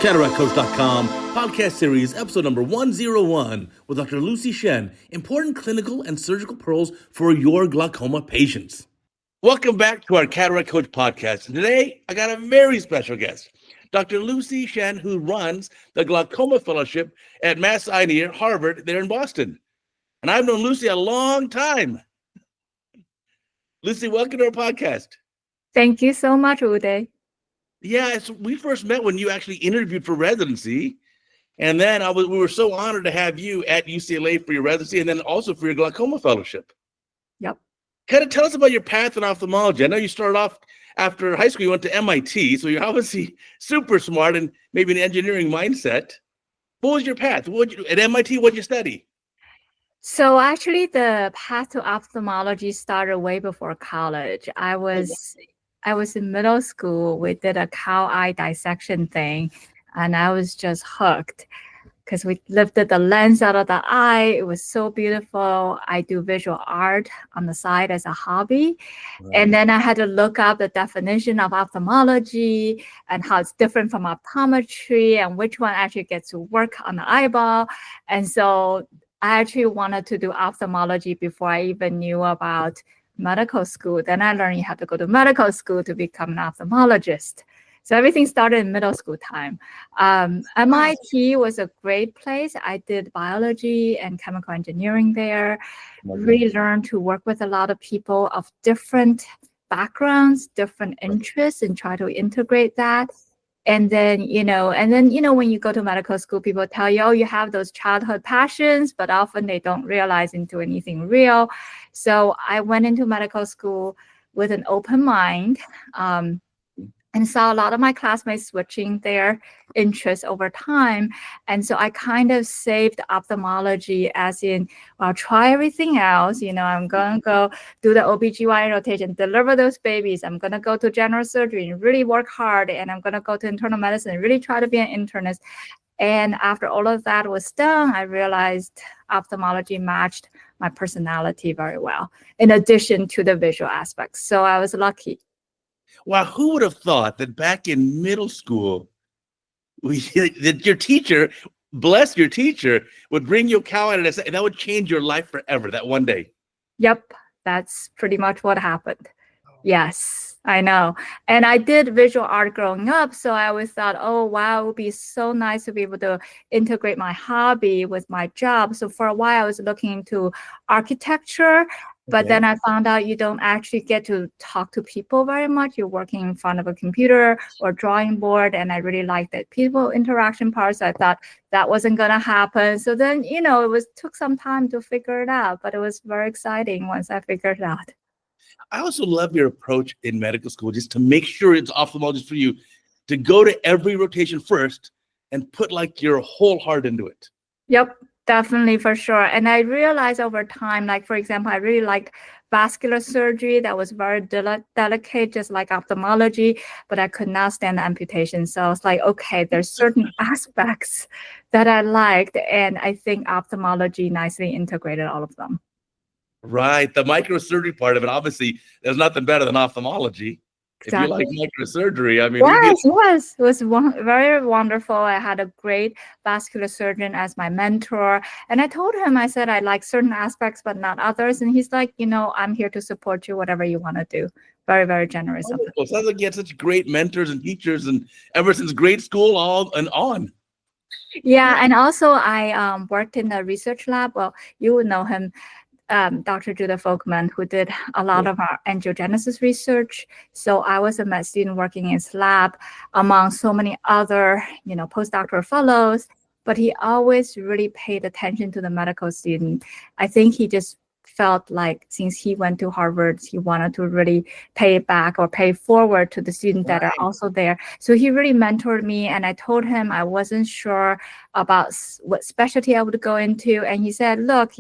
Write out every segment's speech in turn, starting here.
CataractCoach.com, podcast series, episode number 101 with Dr. Lucy Shen, important clinical and surgical pearls for your glaucoma patients. Welcome back to our Cataract Coach podcast. And today, I got a very special guest, Dr. Lucy Shen, who runs the Glaucoma Fellowship at Mass Eye near Harvard there in Boston. And I've known Lucy a long time. Lucy, welcome to our podcast. Thank you so much, Uday. Yeah, we first met when you actually interviewed for residency. And then we were so honored to have you at UCLA for your residency and then also for your glaucoma fellowship. Yep. Kind of tell us about your path in ophthalmology. I know you started off after high school, you went to MIT, so you're obviously super smart and maybe an engineering mindset. What was your path? At MIT, what'd you study? So actually, the path to ophthalmology started way before college. I was in middle school. We did a cow eye dissection thing, and I was just hooked because we lifted the lens out of the eye. It was so beautiful. I do visual art on the side as a hobby. Right. And then I had to look up the definition of ophthalmology and how it's different from optometry and which one actually gets to work on the eyeball. And so I actually wanted to do ophthalmology before I even knew about medical school. Then I learned you have to go to medical school to become an ophthalmologist. So everything started in middle school time. MIT was a great place. I did biology and chemical engineering there. Really learned to work with a lot of people of different backgrounds, different interests, and try to integrate that. And then, when you go to medical school, people tell you, oh, you have those childhood passions, but often they don't realize into anything real. So I went into medical school with an open mind and saw a lot of my classmates switching their interests over time. And so I kind of saved ophthalmology as in, I'll try everything else. I'm going to go do the OBGYN rotation, deliver those babies. I'm going to go to general surgery and really work hard. And I'm going to go to internal medicine and really try to be an internist. And after all of that was done, I realized ophthalmology matched my personality very well, in addition to the visual aspects. So I was lucky. Wow, who would have thought that back in middle school, that your teacher, bless your teacher, would bring you a cow and that would change your life forever, that one day? Yep, that's pretty much what happened. Yes, I know. And I did visual art growing up, so I always thought, oh, wow, it would be so nice to be able to integrate my hobby with my job. So for a while, I was looking into architecture. But then I found out you don't actually get to talk to people very much. You're working in front of a computer or drawing board. And I really liked that people interaction part. So I thought that wasn't going to happen. So then, it took some time to figure it out. But it was very exciting once I figured it out. I also love your approach in medical school, just to make sure it's ophthalmologist for you, to go to every rotation first and put your whole heart into it. Yep. Definitely, for sure. And I realized over time, for example, I really liked vascular surgery. That was very delicate, just like ophthalmology, but I could not stand amputation. So I was like, okay, there's certain aspects that I liked. And I think ophthalmology nicely integrated all of them. Right. The microsurgery part of it, obviously, there's nothing better than ophthalmology. Exactly. If you like microsurgery, I mean, yes, it was very wonderful. I had a great vascular surgeon as my mentor. And I told him, I said, I like certain aspects, but not others. And he's like, I'm here to support you, whatever you want to do. Very, very generous. Wonderful. Sounds like you had such great mentors and teachers and ever since grade school on. Yeah. And also I worked in the research lab. Well, you would know him. Dr. Judah Folkman, who did a lot of our angiogenesis research. So I was a med student working in his lab among so many other, postdoctoral fellows, but he always really paid attention to the medical student. I think he just felt like since he went to Harvard, he wanted to really pay it back or pay forward to the students that are also there. So he really mentored me, and I told him I wasn't sure about what specialty I would go into. And he said, look,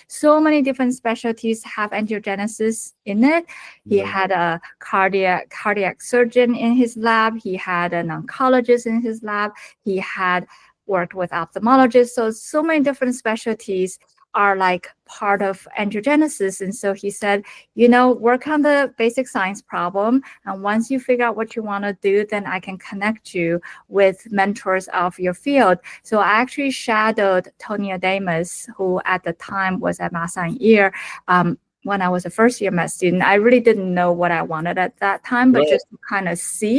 so many different specialties have angiogenesis in it. He had a cardiac surgeon in his lab. He had an oncologist in his lab. He had worked with ophthalmologists. So many different specialties are like part of angiogenesis. And so he said, work on the basic science problem. And once you figure out what you want to do, then I can connect you with mentors of your field. So I actually shadowed Tony Adamus, who at the time was at Massa Ear. When I was a first year med student, I really didn't know what I wanted at that time, but just to kind of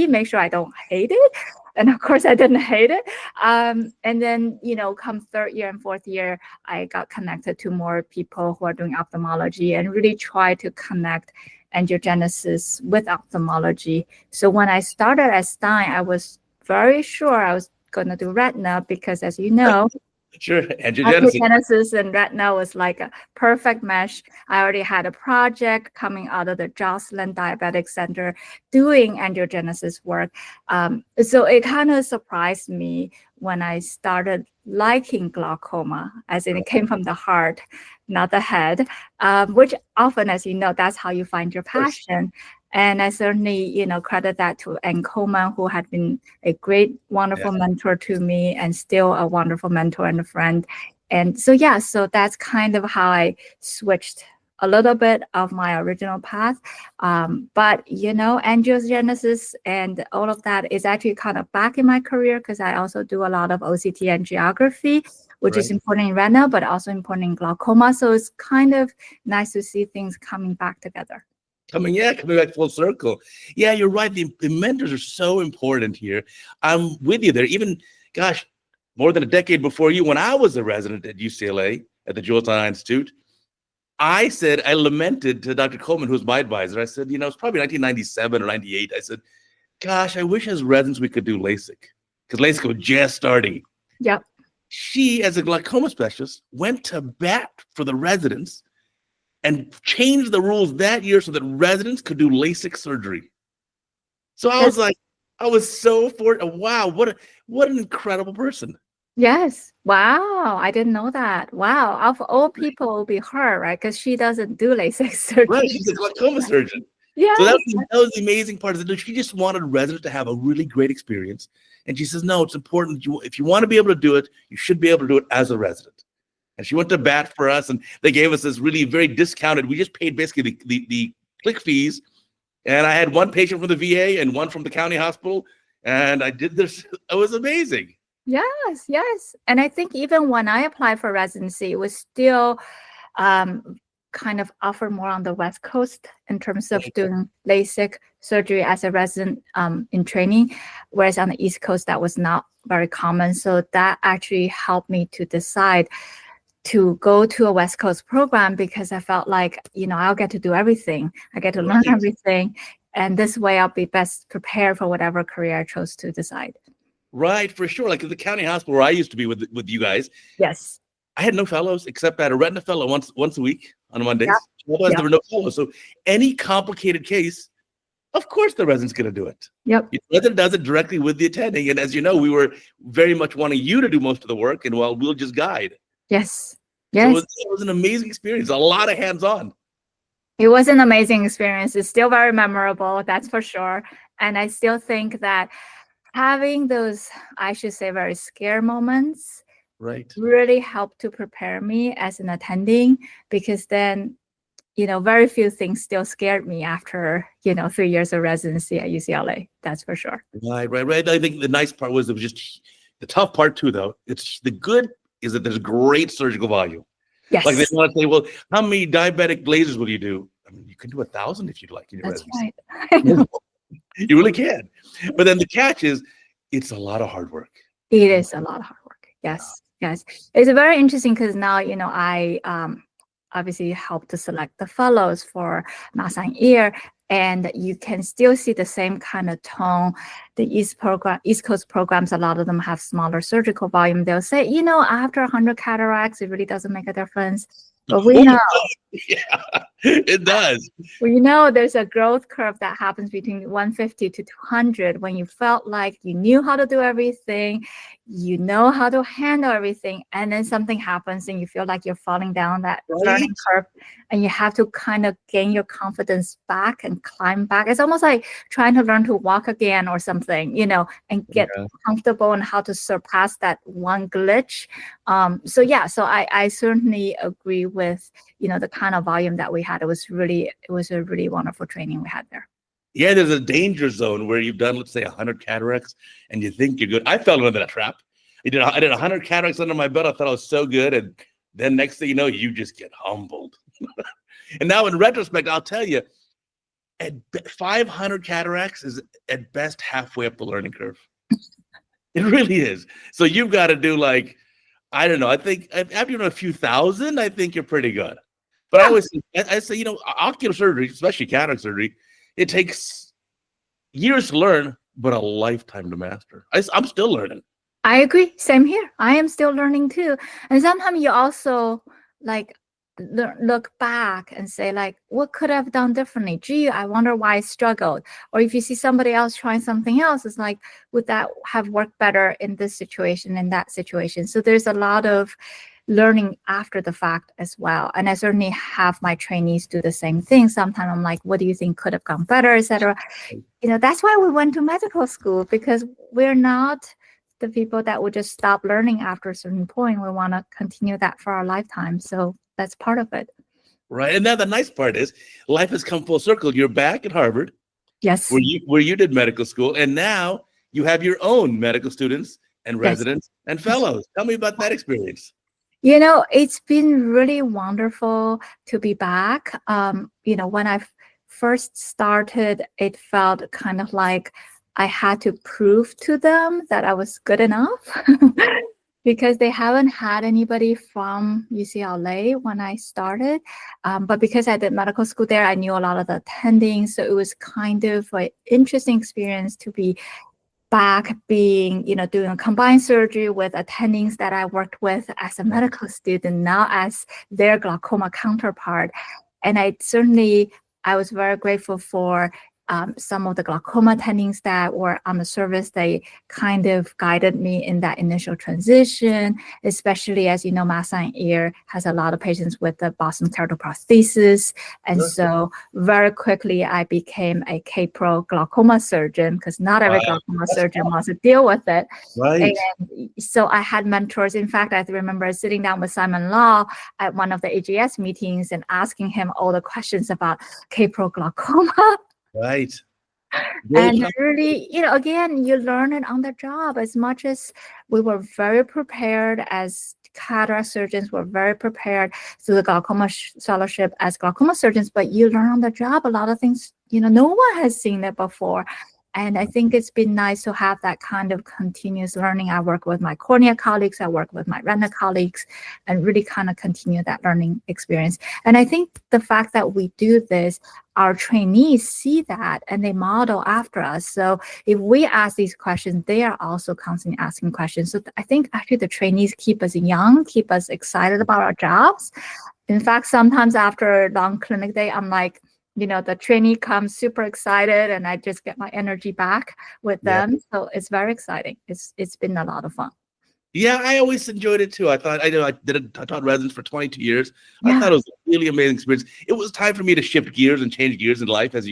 make sure I don't hate it. And of course I didn't hate it. And then, come third year and fourth year, I got connected to more people who are doing ophthalmology and really try to connect angiogenesis with ophthalmology. So when I started at Stein, I was very sure I was going to do retina because, as you know, sure, angiogenesis and retina was like a perfect mesh. I already had a project coming out of the Joslin Diabetic Center doing angiogenesis work. So it kind of surprised me when I started liking glaucoma, as in it came from the heart, not the head, which often, as you know, that's how you find your passion. And I certainly, credit that to Ann Coleman, who had been a great, wonderful mentor to me and still a wonderful mentor and a friend. And so, so that's kind of how I switched a little bit of my original path. But, angiogenesis and all of that is actually kind of back in my career because I also do a lot of OCT angiography, which is important in retina, but also important in glaucoma. So it's kind of nice to see things coming back together. Coming back full circle. Yeah, you're right. The mentors are so important here. I'm with you there. Even, more than a decade before you, when I was a resident at UCLA at the Jules Stein Institute, I lamented to Dr. Coleman, who was my advisor. I said, it's probably 1997 or 98. I said, gosh, I wish as residents we could do LASIK because LASIK was just starting. Yep. She, as a glaucoma specialist, went to bat for the residents and changed the rules that year so that residents could do LASIK surgery. So I was so fortunate. Wow, what an incredible person. Yes. Wow. I didn't know that. Wow. Of all people, it will be her, right? Because she doesn't do LASIK surgery. Right. She's a glaucoma surgeon. Yeah. So that was the amazing part. She just wanted residents to have a really great experience. And she says, no, it's important. If you want to be able to do it, you should be able to do it as a resident. And she went to bat for us, and they gave us this really very discounted. We just paid basically the click fees. And I had one patient from the VA and one from the county hospital. And I did this. It was amazing. Yes. And I think even when I applied for residency, it was still kind of offered more on the West Coast in terms of doing LASIK surgery as a resident in training, whereas on the East Coast, that was not very common. So that actually helped me to decide to go to a West Coast program because I felt like, I'll get to do everything. I get to learn everything. And this way I'll be best prepared for whatever career I chose to decide. Right, for sure. Like at the county hospital where I used to be with you guys. Yes. I had no fellows except I had a retina fellow once a week on Mondays. Otherwise, there were no fellows. So any complicated case, of course the resident's going to do it. Yep. The resident does it directly with the attending. And as you know, we were very much wanting you to do most of the work, and we'll just guide. Yes. So it was an amazing experience. A lot of hands-on. It was an amazing experience. It's still very memorable, that's for sure. And I still think that having those, I should say, very scare moments really helped to prepare me as an attending, because then, very few things still scared me after, 3 years of residency at UCLA. That's for sure. Right. I think the nice part was it was just the tough part too, though. It's the good is that there's great surgical volume. Yes. Like they want to say, well, how many diabetic lasers will you do? I mean, you can do 1,000 if you'd like in your residency. Right. I know. You really can. But then the catch is, it's a lot of hard work. It is a lot of hard work. Yes. It's very interesting because now, I obviously help to select the fellows for Massa Ear, and you can still see the same kind of tone. The East Coast programs, a lot of them have smaller surgical volume. They'll say, after 100 cataracts, it really doesn't make a difference. But we know. It does. Well, there's a growth curve that happens between 150 to 200 when you felt like you knew how to do everything, you know how to handle everything, and then something happens and you feel like you're falling down that Right? learning curve and you have to kind of gain your confidence back and climb back. It's almost like trying to learn to walk again or something, and get Yeah. comfortable and how to surpass that one glitch. So I certainly agree with the kind of volume that we had. It was a really wonderful training we had there. Yeah, there's a danger zone where you've done, let's say, 100 cataracts and you think you're good. I fell into that trap. I did 100 cataracts under my belt. I thought I was so good. And then next thing you know, you just get humbled. And now in retrospect, I'll tell you, at 500 cataracts is at best halfway up the learning curve. It really is. So you've got to do I don't know. I think after you know a few thousand, I think you're pretty good. But I say, ocular surgery, especially cataract surgery, it takes years to learn, but a lifetime to master. I'm still learning. I agree. Same here. I am still learning too. And sometimes you also look back and say what could I have done differently? Gee, I wonder why I struggled. Or if you see somebody else trying something else, it's like, would that have worked better in this situation, in that situation? So there's a lot of learning after the fact as well. And I certainly have my trainees do the same thing. Sometimes I'm like, what do you think could have gone better, etc. That's why we went to medical school, because we're not the people that would just stop learning after a certain point. We want to continue that for our lifetime. So that's part of it. Right. And now the nice part is life has come full circle. You're back at Harvard. Yes. Where you did medical school. And now you have your own medical students and residents and fellows. Tell me about that experience. It's been really wonderful to be back. When I first started, it felt kind of like I had to prove to them that I was good enough because they haven't had anybody from UCLA when I started. But because I did medical school there, I knew a lot of the attendings. So it was kind of an interesting experience to be back being, doing a combined surgery with attendings that I worked with as a medical student, now as their glaucoma counterpart. And I was very grateful for some of the glaucoma attendings that were on the service. They kind of guided me in that initial transition, especially as Masan ear has a lot of patients with the Boston keratoprosthesis. And so very quickly I became a K-Pro glaucoma surgeon, because not every glaucoma surgeon wants to deal with it. Right. And so I had mentors. In fact, I remember sitting down with Simon Law at one of the AGS meetings and asking him all the questions about K-Pro glaucoma. Right. And really, again, you learn it on the job. As much as we were very prepared as cataract surgeons, were very prepared through the glaucoma fellowship as glaucoma surgeons, but you learn on the job a lot of things, no one has seen it before. And I think it's been nice to have that kind of continuous learning. I work with my cornea colleagues, I work with my retina colleagues, and really kind of continue that learning experience. And I think the fact that we do this, our trainees see that and they model after us. So if we ask these questions, they are also constantly asking questions. So I think actually the trainees keep us young, keep us excited about our jobs. In fact, sometimes after a long clinic day, I'm like, the trainee comes super excited and I just get my energy back with them. Yeah. So it's very exciting. It's been a lot of fun. Yeah, I always enjoyed it too. I taught residents for 22 years. I thought it was a really amazing experience. It was time for me to shift gears and change gears in life, as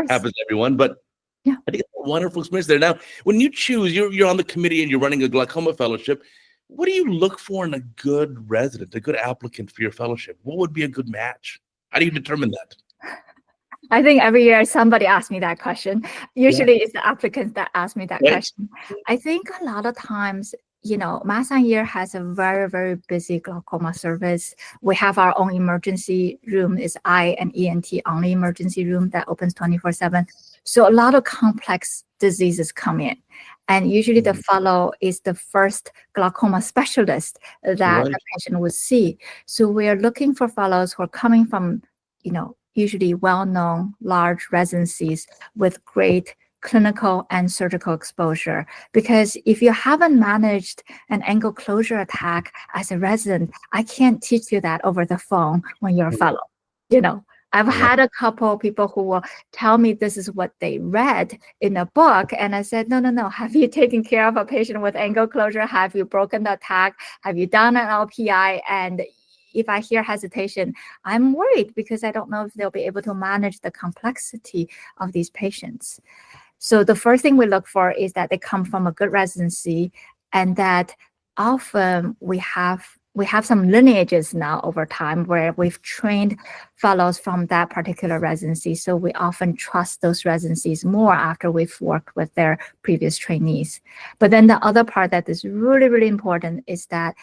happens to everyone. But I think it's a wonderful experience there. Now, when you choose, you're on the committee and you're running a glaucoma fellowship. What do you look for in a good resident, a good applicant for your fellowship? What would be a good match? How do you determine that? I think every year somebody asks me that question. Usually it's the applicants that ask me that question. I think a lot of times, Masan Ear has a very, very busy glaucoma service. We have our own emergency room. It's eye and ENT only emergency room that opens 24/7. So a lot of complex diseases come in. And usually the fellow is the first glaucoma specialist that the patient would see. So we are looking for fellows who are coming from, usually well-known large residencies with great clinical and surgical exposure. Because if you haven't managed an angle closure attack as a resident, I can't teach you that over the phone when you're a fellow. I've had a couple people who will tell me this is what they read in a book. And I said, no. Have you taken care of a patient with angle closure? Have you broken the attack? Have you done an LPI? And if I hear hesitation, I'm worried because I don't know if they'll be able to manage the complexity of these patients. So the first thing we look for is that they come from a good residency, and that often we have some lineages now over time where we've trained fellows from that particular residency. So we often trust those residencies more after we've worked with their previous trainees. But then the other part that is really, really important is that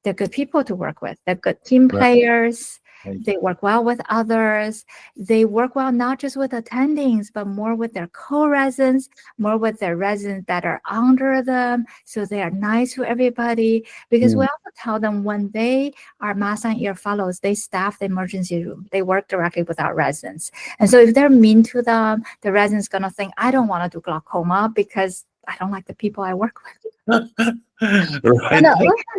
they're good people to work with. They're good team players. They work well with others. They work well not just with attendings, but more with their co-residents, more with their residents that are under them. So they are nice to everybody. Because we also tell them when they are mask and ear fellows, they staff the emergency room. They work directly with our residents. And so if they're mean to them, the resident's going to think, I don't want to do glaucoma because I don't like the people I work with. Right. And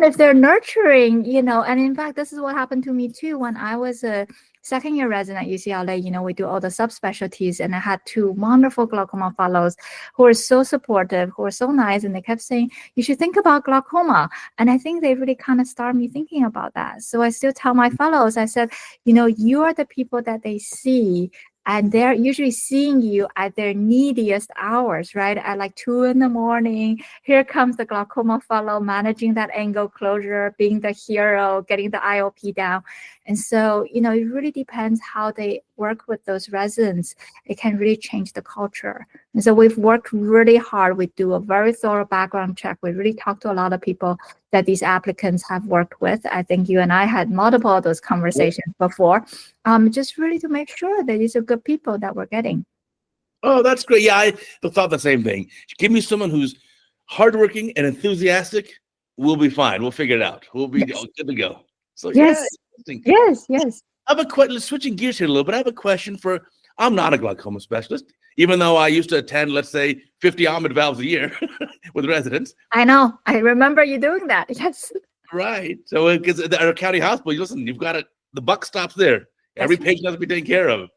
if they're nurturing, and in fact, this is what happened to me too. When I was a second-year resident at UCLA, we do all the subspecialties, and I had two wonderful glaucoma fellows who were so supportive, who were so nice, and they kept saying, you should think about glaucoma. And I think they really kind of started me thinking about that. So I still tell my fellows, I said, you are the people that they see, and they're usually seeing you at their neediest hours, right? At like 2 a.m. Here comes the glaucoma fellow managing that angle closure, being the hero, getting the IOP down. And so, it really depends how they work with those residents. It can really change the culture. And so we've worked really hard. We do a very thorough background check. We really talk to a lot of people that these applicants have worked with. I think you and I had multiple of those conversations before, just really to make sure that these are good people that we're getting. Oh, that's great. Yeah, I thought the same thing. Give me someone who's hardworking and enthusiastic. We'll be fine. We'll figure it out. We'll be good to go. So yes. Yes. I have a question. Switching gears here a little bit. I have a question for. I'm not a glaucoma specialist, even though I used to attend, let's say, 50 Ahmed valves a year with residents. I know. I remember you doing that. Yes. Right. So, because at our county hospital, listen, you've got it. The buck stops there. Every patient has to be taken care of,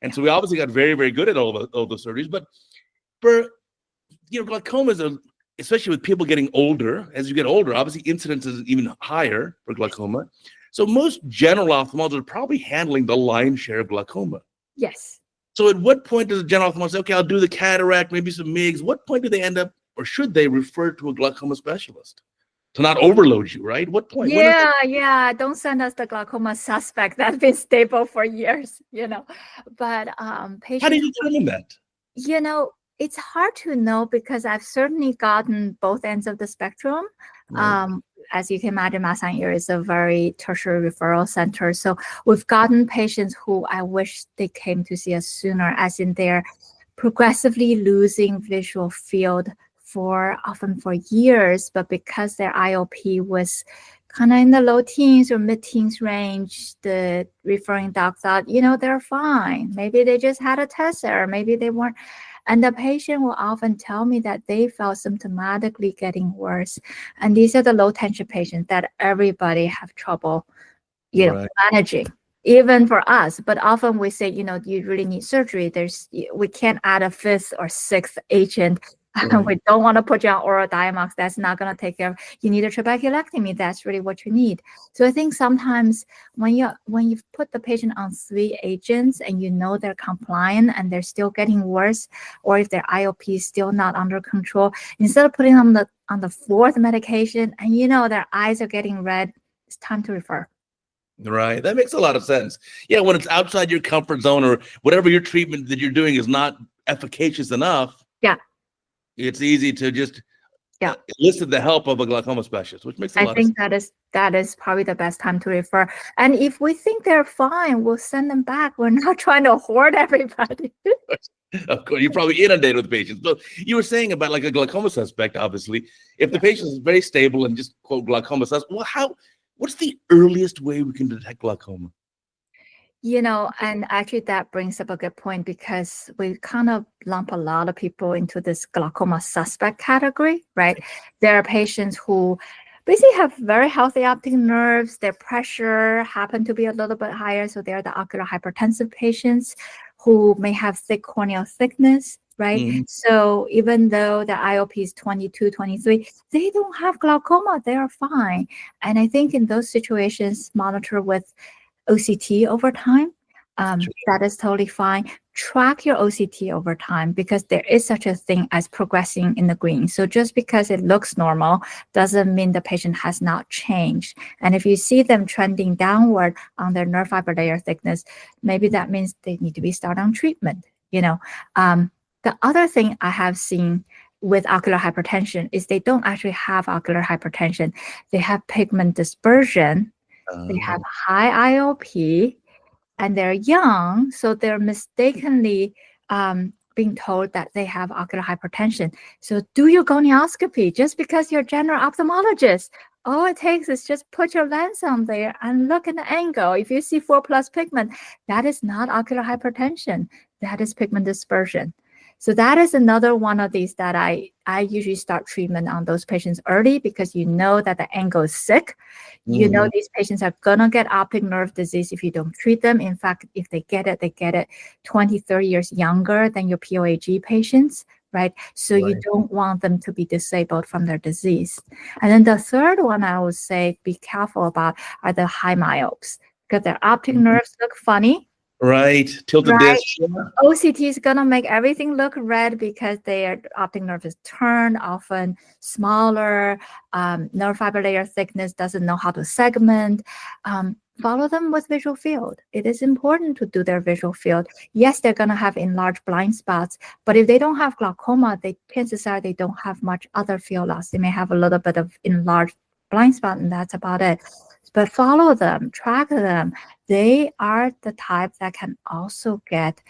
and so we obviously got very, very good at all those surgeries. But for glaucoma is especially with people getting older. As you get older, obviously incidence is even higher for glaucoma. So most general ophthalmologists are probably handling the lion's share of glaucoma. Yes. So at what point does a general ophthalmologist say, okay, I'll do the cataract, maybe some MIGS? What point do they end up, or should they refer to a glaucoma specialist to not overload you, right? What point? Yeah. Don't send us the glaucoma suspect that's been stable for years, But patients. How do you determine that? It's hard to know because I've certainly gotten both ends of the spectrum. Right. As you can imagine, mask and ear is a very tertiary referral center. So we've gotten patients who I wish they came to see us sooner, as in they're progressively losing visual field often for years, but because their IOP was kind of in the low teens or mid-teens range, the referring doc thought, they're fine. Maybe they just had a test error. Maybe they weren't. And the patient will often tell me that they felt symptomatically getting worse. And these are the low tension patients that everybody have trouble, managing, even for us. But often we say, you really need surgery. We can't add a fifth or sixth agent. We don't want to put you on oral Diamox. That's not going to take care of. You need a trabeculectomy. That's really what you need. So I think sometimes when you've put the patient on 3 agents and they're compliant and they're still getting worse, or if their IOP is still not under control, instead of putting them on the 4th medication and their eyes are getting red, it's time to refer. Right. That makes a lot of sense. Yeah, when it's outside your comfort zone or whatever your treatment that you're doing is not efficacious enough. Yeah. It's easy to just enlist the help of a glaucoma specialist, which makes a lot of sense. I think that is probably the best time to refer. And if we think they're fine, we'll send them back. We're not trying to hoard everybody. Of course, you're probably inundated with patients. But you were saying about like a glaucoma suspect, obviously, if the patient is very stable and just quote glaucoma suspect, well, what's the earliest way we can detect glaucoma? And actually that brings up a good point because we kind of lump a lot of people into this glaucoma suspect category, right? There are patients who basically have very healthy optic nerves. Their pressure happen to be a little bit higher, so they're the ocular hypertensive patients who may have thick corneal thickness, right? Mhm. So even though the IOP is 22, 23, they don't have glaucoma. They are fine. And I think in those situations, monitor with OCT over time. That is totally fine. Track your OCT over time because there is such a thing as progressing in the green. So just because it looks normal doesn't mean the patient has not changed. And if you see them trending downward on their nerve fiber layer thickness, maybe that means they need to be started on treatment. The other thing I have seen with ocular hypertension is they don't actually have ocular hypertension. They have pigment dispersion. They have high IOP and they're young, so they're mistakenly being told that they have ocular hypertension. So do your gonioscopy just because you're a general ophthalmologist. All it takes is just put your lens on there and look at the angle. If you see 4+ pigment, that is not ocular hypertension. That is pigment dispersion. So that is another one of these that I usually start treatment on those patients early because you know that the angle is sick. You know these patients are going to get optic nerve disease if you don't treat them. In fact, if they get it 20, 30 years younger than your POAG patients, right? So you don't want them to be disabled from their disease. And then the third one I would say be careful about are the high myopes because their optic nerves look funny. Right. Tilted Right. disc. OCT is going to make everything look red because their optic nerve is turned, often smaller. Nerve fiber layer thickness doesn't know how to segment. Follow them with visual field. It is important to do their visual field. Yes, they're going to have enlarged blind spots, but if they don't have glaucoma, chances are they don't have much other field loss. They may have a little bit of enlarged blind spot, and that's about it. But follow them, track them. They are the type that can also get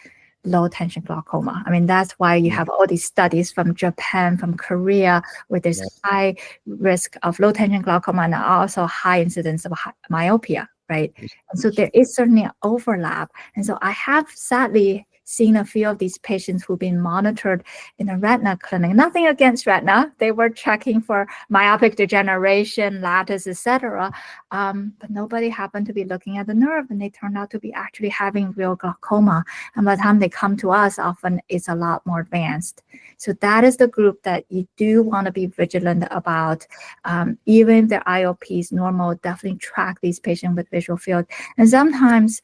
low tension glaucoma. I mean, that's why you have all these studies from Japan, from Korea, where there's high risk of low tension glaucoma and also high incidence of myopia, right? And so there is certainly an overlap. And so I have sadly seen a few of these patients who've been monitored in a retina clinic. Nothing against retina. They were checking for myopic degeneration, lattice, etc. But nobody happened to be looking at the nerve, and they turned out to be actually having real glaucoma. And by the time they come to us, often it's a lot more advanced. So that is the group that you do want to be vigilant about. Even if their IOP is normal, definitely track these patients with visual field. And sometimes,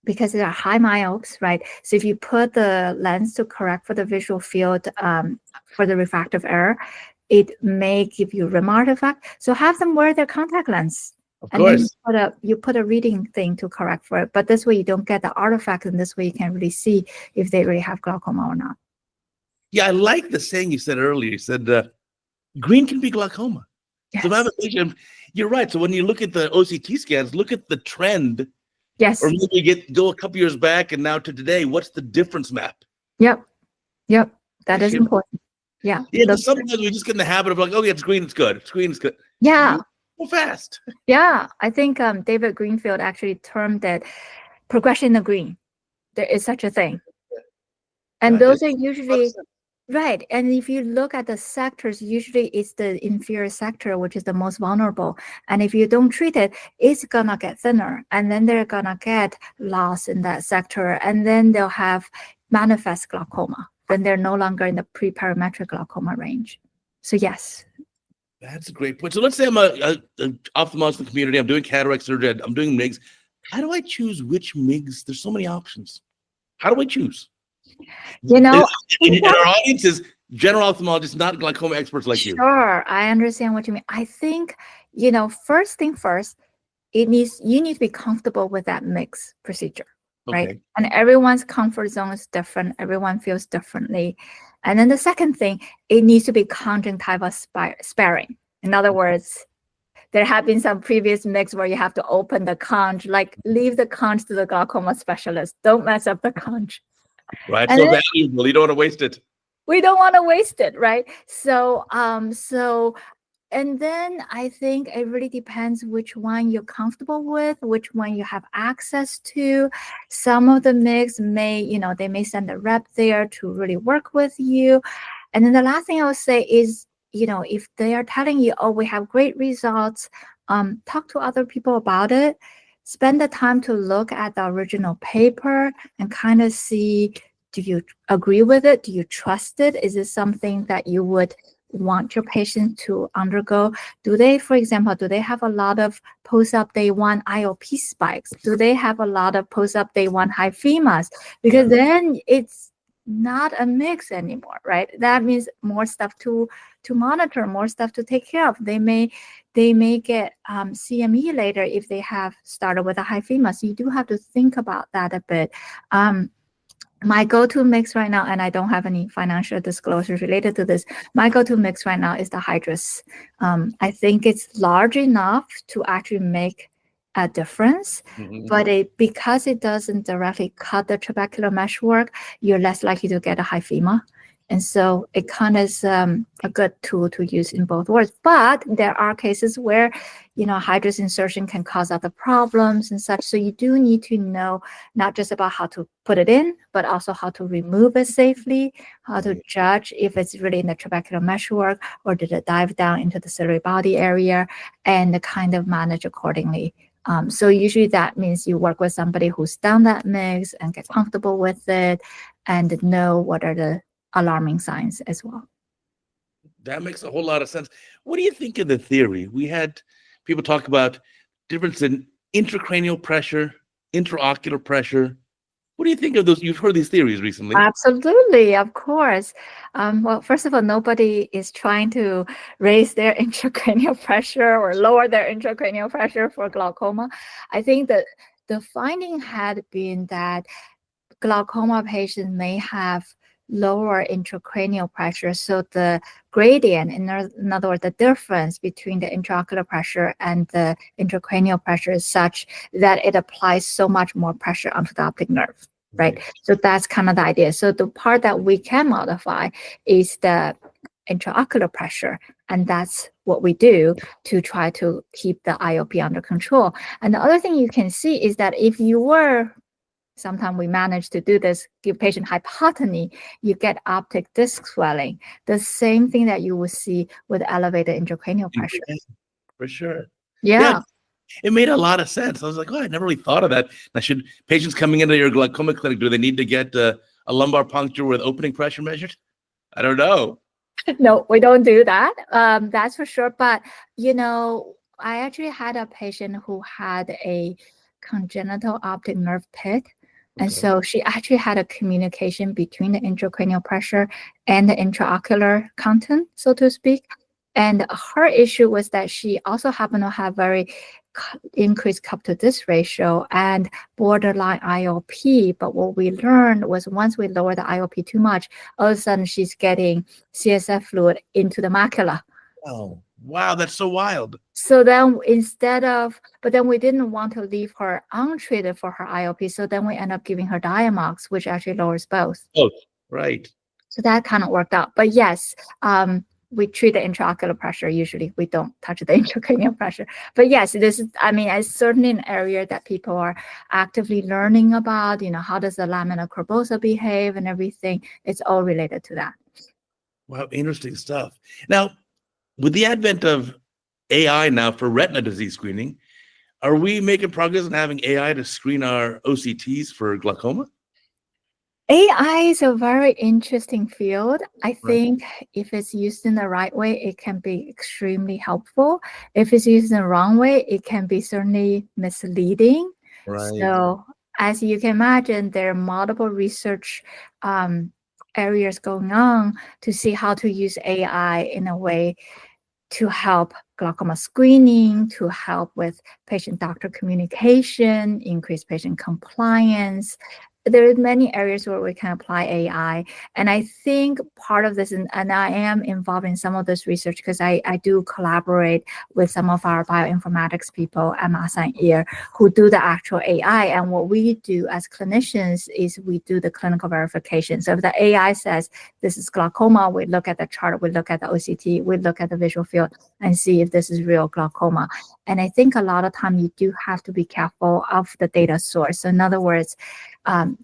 because they are high myopes, right? So if you put the lens to correct for the visual field, for the refractive error, it may give you rim artifact. So have them wear their contact lens. Of And then course. you put a reading thing to correct for it. But this way you don't get the artifact, and this way you can really see if they really have glaucoma or not. Yeah, I like the saying you said earlier. You said green can be glaucoma. Yes. So if I have a patient, you're right. So when you look at the OCT scans, look at the trend. Yes. Or maybe go a couple years back and now to today. What's the difference map? Yep. That is important. Yeah. Yeah. Sometimes we just get in the habit of like, okay, it's green, it's good. It's green, it's good. Yeah. So fast. Yeah. I think David Greenfield actually termed it progression in the green. There is such a thing. And those are usually right. And if you look at the sectors, usually it's the inferior sector, which is the most vulnerable. And if you don't treat it, it's gonna get thinner. And then they're gonna get lost in that sector. And then they'll have manifest glaucoma. Then they're no longer in the pre-parametric glaucoma range. So yes. That's a great point. So let's say I'm an ophthalmologist in the community. I'm doing cataract surgery. I'm doing MIGS. How do I choose which MIGS? There's so many options. How do I choose? In our audience is general ophthalmologists, not glaucoma experts like you. Sure, I understand what you mean. I think, first thing first, you need to be comfortable with that mix procedure, right? Okay. And everyone's comfort zone is different. Everyone feels differently. And then the second thing, it needs to be conjunctival sparing. In other words, there have been some previous mix where you have to open the conj, like leave the conj to the glaucoma specialist. Don't mess up the conj. Right. So valuable. You don't want to waste it. We don't want to waste it, right? So, and then I think it really depends which one you're comfortable with, which one you have access to. Some of the mix they may send a rep there to really work with you. And then the last thing I would say is, if they are telling you, oh, we have great results, talk to other people about it. Spend the time to look at the original paper and kind of see, do you agree with it? Do you trust it? Is it something that you would want your patient to undergo? For example, do they have a lot of post-op day 1 IOP spikes? Do they have a lot of post-op day 1 hyphemas? Because then it's not a mix anymore, right? That means more stuff to monitor, more stuff to take care of. They may get CME later if they have started with a hyphema. So you do have to think about that a bit. My go-to mix right now, and I don't have any financial disclosures related to this, my go-to mix right now is the Hydrus. I think it's large enough to actually make a difference, but because it doesn't directly cut the trabecular meshwork, you're less likely to get a hyphema. And so it kind of is a good tool to use in both words. But there are cases where, Hydrus insertion can cause other problems and such. So you do need to know not just about how to put it in, but also how to remove it safely, how to judge if it's really in the trabecular meshwork or did it dive down into the ciliary body area, and kind of manage accordingly. So usually that means you work with somebody who's done that mix and get comfortable with it and know what are the alarming signs as well. That makes a whole lot of sense. What do you think of the theory? We had people talk about difference in intracranial pressure, intraocular pressure. What do you think of those? You've heard these theories recently. Absolutely, of course. Well, first of all, nobody is trying to raise their intracranial pressure or lower their intracranial pressure for glaucoma. I think that the finding had been that glaucoma patients may have lower intracranial pressure. So the gradient, in other words, the difference between the intraocular pressure and the intracranial pressure is such that it applies so much more pressure onto the optic nerve, right? So that's kind of the idea. So the part that we can modify is the intraocular pressure, and that's what we do to try to keep the IOP under control. And the other thing you can see is that if you were sometimes we manage to do this, give patient hypotony, you get optic disc swelling, the same thing that you would see with elevated intracranial pressure. For sure. Yeah. It made a lot of sense. I was like, I never really thought of that. Now, should patients coming into your glaucoma clinic, do they need to get a lumbar puncture with opening pressure measured? I don't know. No, we don't do that. That's for sure. But, I actually had a patient who had a congenital optic nerve pit. And so she actually had a communication between the intracranial pressure and the intraocular content, so to speak. And her issue was that she also happened to have very increased cup to disc ratio and borderline IOP. But what we learned was once we lower the IOP too much, all of a sudden she's getting CSF fluid into the macula. Oh, wow, that's so wild. So then but then we didn't want to leave her untreated for her IOP. So then we end up giving her Diamox, which actually lowers both. Oh, right. So that kind of worked out. But yes, we treat the intraocular pressure. Usually we don't touch the intracranial pressure. But yes, it's certainly an area that people are actively learning about, how does the lamina curvosa behave and everything. It's all related to that. Wow, interesting stuff. Now, with the advent of AI now for retina disease screening, are we making progress in having AI to screen our OCTs for glaucoma? AI is a very interesting field. I think if it's used in the right way, it can be extremely helpful. If it's used in the wrong way, it can be certainly misleading. Right. So as you can imagine, there are multiple research areas going on to see how to use AI in a way to help glaucoma screening, to help with patient-doctor communication, increase patient compliance. There are many areas where we can apply AI. And I think part of this, and I am involved in some of this research because I do collaborate with some of our bioinformatics people at Masa and Ear who do the actual AI. And what we do as clinicians is we do the clinical verification. So if the AI says this is glaucoma, we look at the chart, we look at the OCT, we look at the visual field and see if this is real glaucoma. And I think a lot of time you do have to be careful of the data source. So in other words,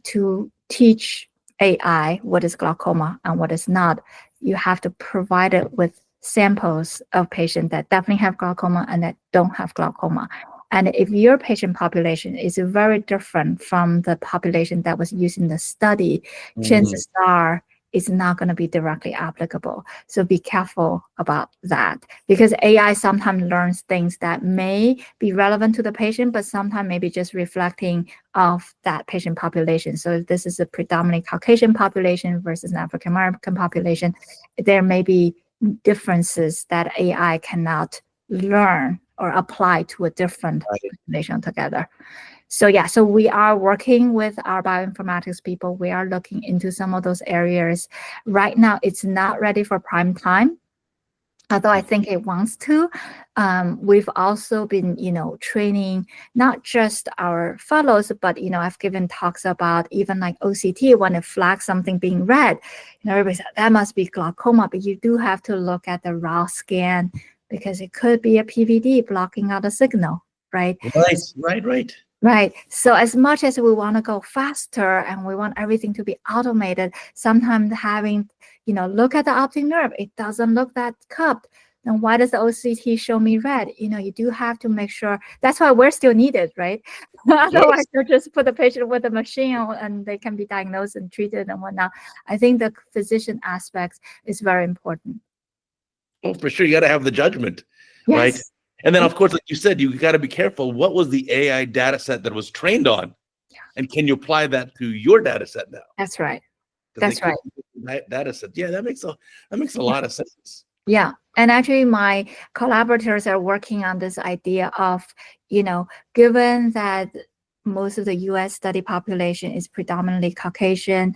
to teach AI what is glaucoma and what is not, you have to provide it with samples of patients that definitely have glaucoma and that don't have glaucoma. And if your patient population is very different from the population that was used in the study, chances are it's not going to be directly applicable. So be careful about that, because AI sometimes learns things that may be relevant to the patient, but sometimes maybe just reflecting of that patient population. So if this is a predominantly Caucasian population versus an African American population, there may be differences that AI cannot learn or apply to a different population altogether. So yeah, so we are working with our bioinformatics people. We are looking into some of those areas. Right now, it's not ready for prime time, although I think it wants to. We've also been, training not just our fellows, but, I've given talks about even like OCT, when it flags something being red, everybody said that must be glaucoma, but you do have to look at the raw scan because it could be a PVD blocking out a signal, right? Right. So as much as we want to go faster and we want everything to be automated, sometimes having, look at the optic nerve, it doesn't look that cupped. Then why does the OCT show me red? You do have to make sure. That's why we're still needed, right? Otherwise, you'll just put the patient with a machine and they can be diagnosed and treated and whatnot. I think the physician aspect is very important. Oh, for sure. You got to have the judgment, right? And then, of course, like you said, you got to be careful. What was the AI data set that was trained on? Yeah. And can you apply that to your data set now? That's right. That's right. Data set. Yeah, that makes a lot of sense. Yeah. And actually, my collaborators are working on this idea of, given that most of the U.S. study population is predominantly Caucasian,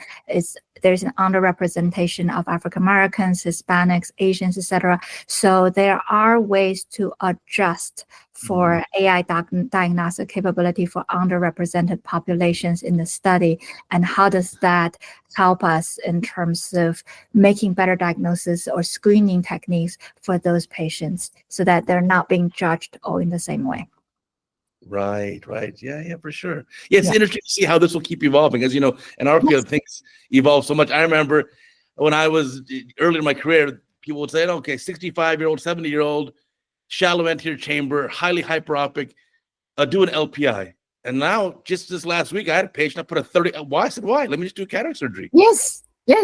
there's an underrepresentation of African Americans, Hispanics, Asians, etc. So there are ways to adjust for AI diagnostic capability for underrepresented populations in the study, and how does that help us in terms of making better diagnosis or screening techniques for those patients, so that they're not being judged all in the same way. Right. Yeah, for sure. Yeah, it's interesting to see how this will keep evolving. As you know, in our field, things evolve so much. I remember when I was early in my career, people would say, okay, 65-year-old, 70-year-old, shallow anterior chamber, highly hyperopic, do an LPI. And now, just this last week, I had a patient, I put a 30, why? I said, why? Let me just do cataract surgery. Yes.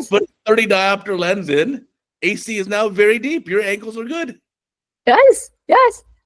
Put a 30 diopter lens in. AC is now very deep. Your ankles are good. Yes.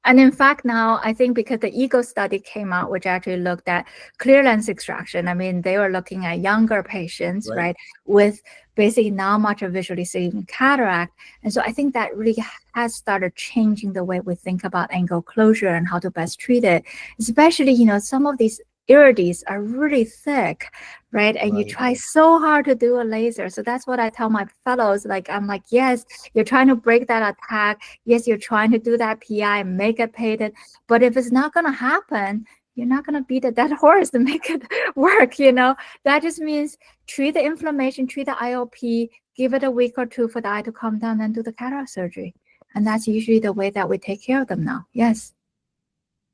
And in fact, now I think because the EGO study came out, which actually looked at clear lens extraction, I mean, they were looking at younger patients, right, with basically not much of visually seeing cataract. And so I think that really has started changing the way we think about angle closure and how to best treat it, especially, some of these irides are really thick, right? And you try so hard to do a laser. So that's what I tell my fellows. I'm like, yes, you're trying to break that attack. Yes, you're trying to do that PI and make it patent. But if it's not going to happen, you're not going to beat a dead horse to make it work, That just means treat the inflammation, treat the IOP, give it a week or two for the eye to calm down, and do the cataract surgery. And that's usually the way that we take care of them now. Yes.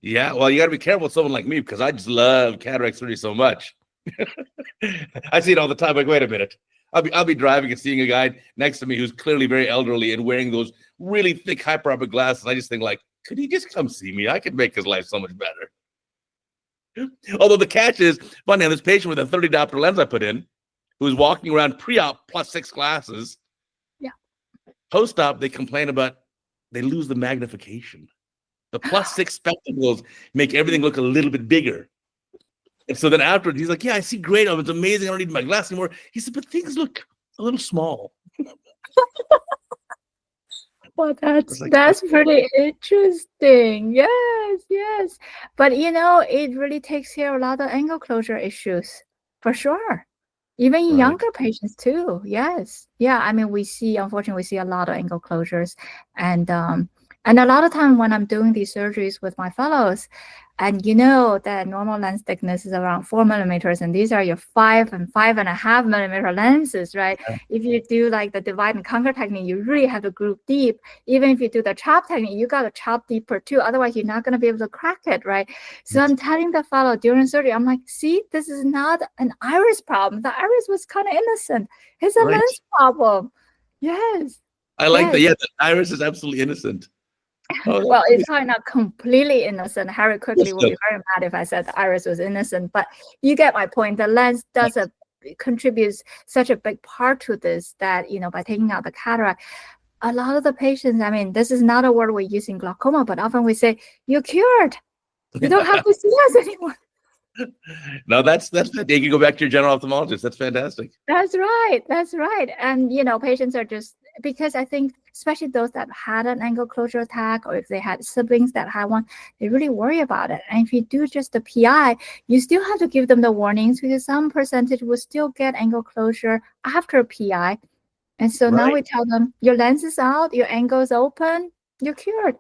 Yeah, well, you got to be careful with someone like me, because I just love cataract surgery so much. I see it all the time. Like, wait a minute. I'll be driving and seeing a guy next to me who's clearly very elderly and wearing those really thick hyperopic glasses. I just think, like, could he just come see me? I could make his life so much better. Although the catch is, funny, on this patient with a 30 diopter lens I put in, who's walking around pre-op +6 glasses. Yeah. Post-op, they complain about they lose the magnification. The +6 spectacles make everything look a little bit bigger. And so then afterwards, he's like, yeah, I see great. It's amazing. I don't need my glass anymore. He said, but things look a little small. Well, that's pretty interesting. Yes. But, it really takes care of a lot of angle closure issues, for sure. Even in younger patients too. Yes. Yeah. I mean, unfortunately, we see a lot of angle closures. And a lot of time when I'm doing these surgeries with my fellows, and that normal lens thickness is around 4 millimeters, and these are your 5 and 5.5 millimeter lenses, right? Yeah. If you do like the divide and conquer technique, you really have to group deep. Even if you do the chop technique, you got to chop deeper too. Otherwise, you're not going to be able to crack it, right? So I'm telling the fellow during surgery, I'm like, see, this is not an iris problem. The iris was kind of innocent. It's a lens problem. Yes. I like that. Yes. Yeah, the iris is absolutely innocent. Oh, Well, that's it's probably not completely innocent. Harry quickly would be very mad if I said the iris was innocent, but you get my point. The lens does contributes such a big part to this that, by taking out the cataract, a lot of the patients, I mean, this is not a word we use in glaucoma, but often we say, you're cured. You don't have to see us anymore. No, that's you can go back to your general ophthalmologist. That's fantastic. That's right. That's right. And, patients are just, because I think, especially those that had an angle closure attack, or if they had siblings that had one, they really worry about it. And if you do just the PI, you still have to give them the warnings, because some percentage will still get angle closure after PI. And so now we tell them, your lens is out, your angle is open, you're cured.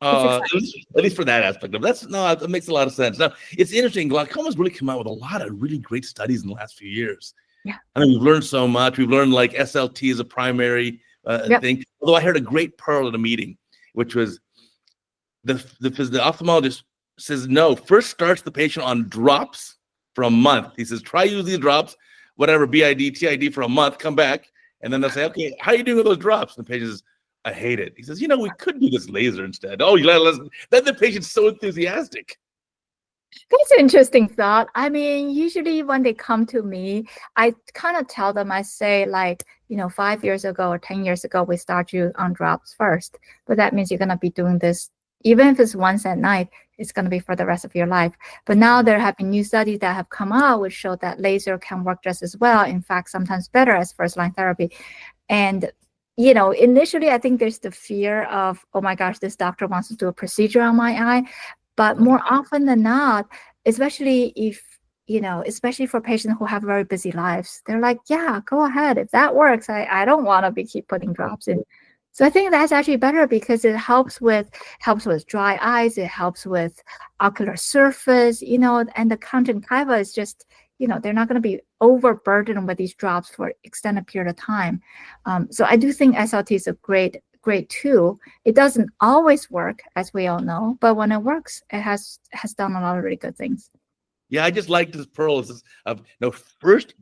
At least for that aspect of it. That makes a lot of sense. Now, it's interesting. Glaucoma's really come out with a lot of really great studies in the last few years. Yeah. I mean, we've learned so much. We've learned like SLT is a primary thing. Although I heard a great pearl at a meeting, which was the ophthalmologist says, no, first starts the patient on drops for a month. He says, try using these drops, whatever, BID, TID for a month, come back. And then they'll say, okay, how are you doing with those drops? And the patient says, I hate it. He says, we could do this laser instead. Oh, then the patient's so enthusiastic. That's an interesting thought. I mean, usually when they come to me, I kind of tell them, I say 5 years ago or 10 years ago, we start you on drops first. But that means you're going to be doing this, even if it's once at night, it's going to be for the rest of your life. But now there have been new studies that have come out which show that laser can work just as well. In fact, sometimes better as first-line therapy. And initially, I think there's the fear of, oh my gosh, this doctor wants to do a procedure on my eye. But more often than not, especially especially for patients who have very busy lives, they're like, yeah, go ahead. If that works, I don't want to keep putting drops in. So I think that's actually better because it helps with dry eyes. It helps with ocular surface, and the conjunctiva is just, they're not going to be overburdened with these drops for extended period of time. So I do think SLT is a great tool. It doesn't always work, as we all know, but when it works, it has done a lot of really good things. Yeah, I just like this pearl of first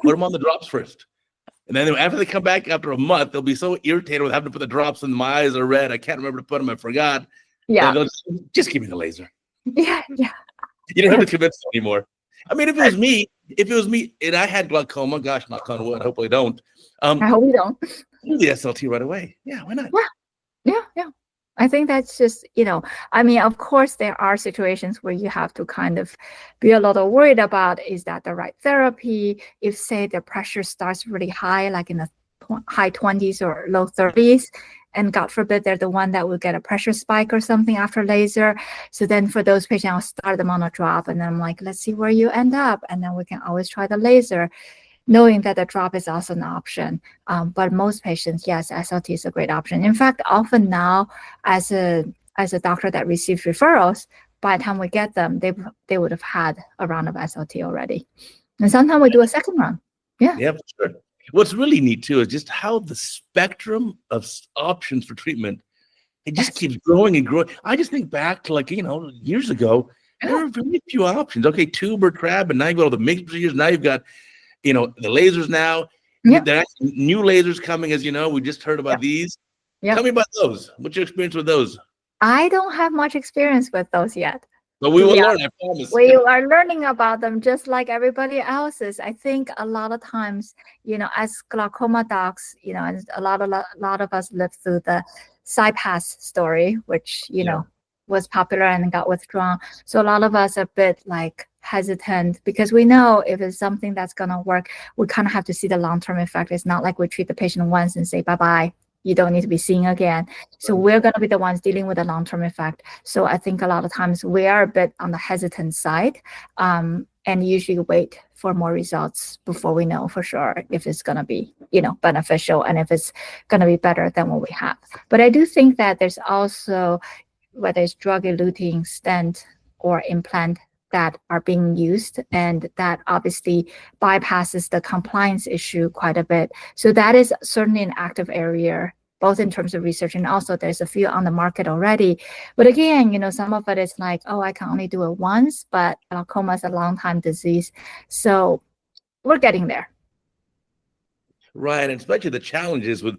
put them on the drops first. And then after they come back after a month, they'll be so irritated with having to put the drops in. My eyes are red. I can't remember to put them. I forgot. Yeah. They'll just give me the laser. Yeah. You don't have to convince them anymore. I mean, if it was me and I had glaucoma, gosh, knock on wood, hopefully I don't. I hope we don't. Do the SLT right away. Yeah, why not? Yeah. I think that's just, I mean, of course, there are situations where you have to kind of be a little worried about, is that the right therapy? If, say, the pressure starts really high, like in the high 20s or low 30s, and God forbid they're the one that will get a pressure spike or something after laser. So then for those patients, I'll start them on a drop, and then I'm like, let's see where you end up. And then we can always try the laser, knowing that the drop is also an option. But most patients, yes, SLT is a great option. In fact, often now, as a doctor that receives referrals, by the time we get them, they would have had a round of SLT already. And sometimes we do a second round. Yeah. Yeah, for sure. What's really neat too is just how the spectrum of options for treatment, it just keeps growing and growing. I just think back to years ago, there were very few options. Okay, tube or trab, and now you've got all the mixed procedures. Now you've got the lasers now. Yep. There are new lasers coming, as you know. We just heard about these. Yep. Tell me about those. What's your experience with those? I don't have much experience with those yet. But we will learn, I promise. We are learning about them just like everybody else is. I think a lot of times, as glaucoma docs, and a lot of us lived through the CyPass story, which, was popular and got withdrawn. So a lot of us are a bit hesitant because we know if it's something that's going to work, we kind of have to see the long-term effect. It's not like we treat the patient once and say, bye-bye, you don't need to be seeing again. So we're going to be the ones dealing with the long-term effect. So I think a lot of times we are a bit on the hesitant side, and usually wait for more results before we know for sure if it's going to be, beneficial and if it's going to be better than what we have. But I do think that there's also, whether it's drug-eluting stent or implant, that are being used, and that obviously bypasses the compliance issue quite a bit. So that is certainly an active area, both in terms of research and also there's a few on the market already. But again, some of it is like, oh, I can only do it once, but glaucoma is a long-time disease. So we're getting there. Right, and especially the challenges with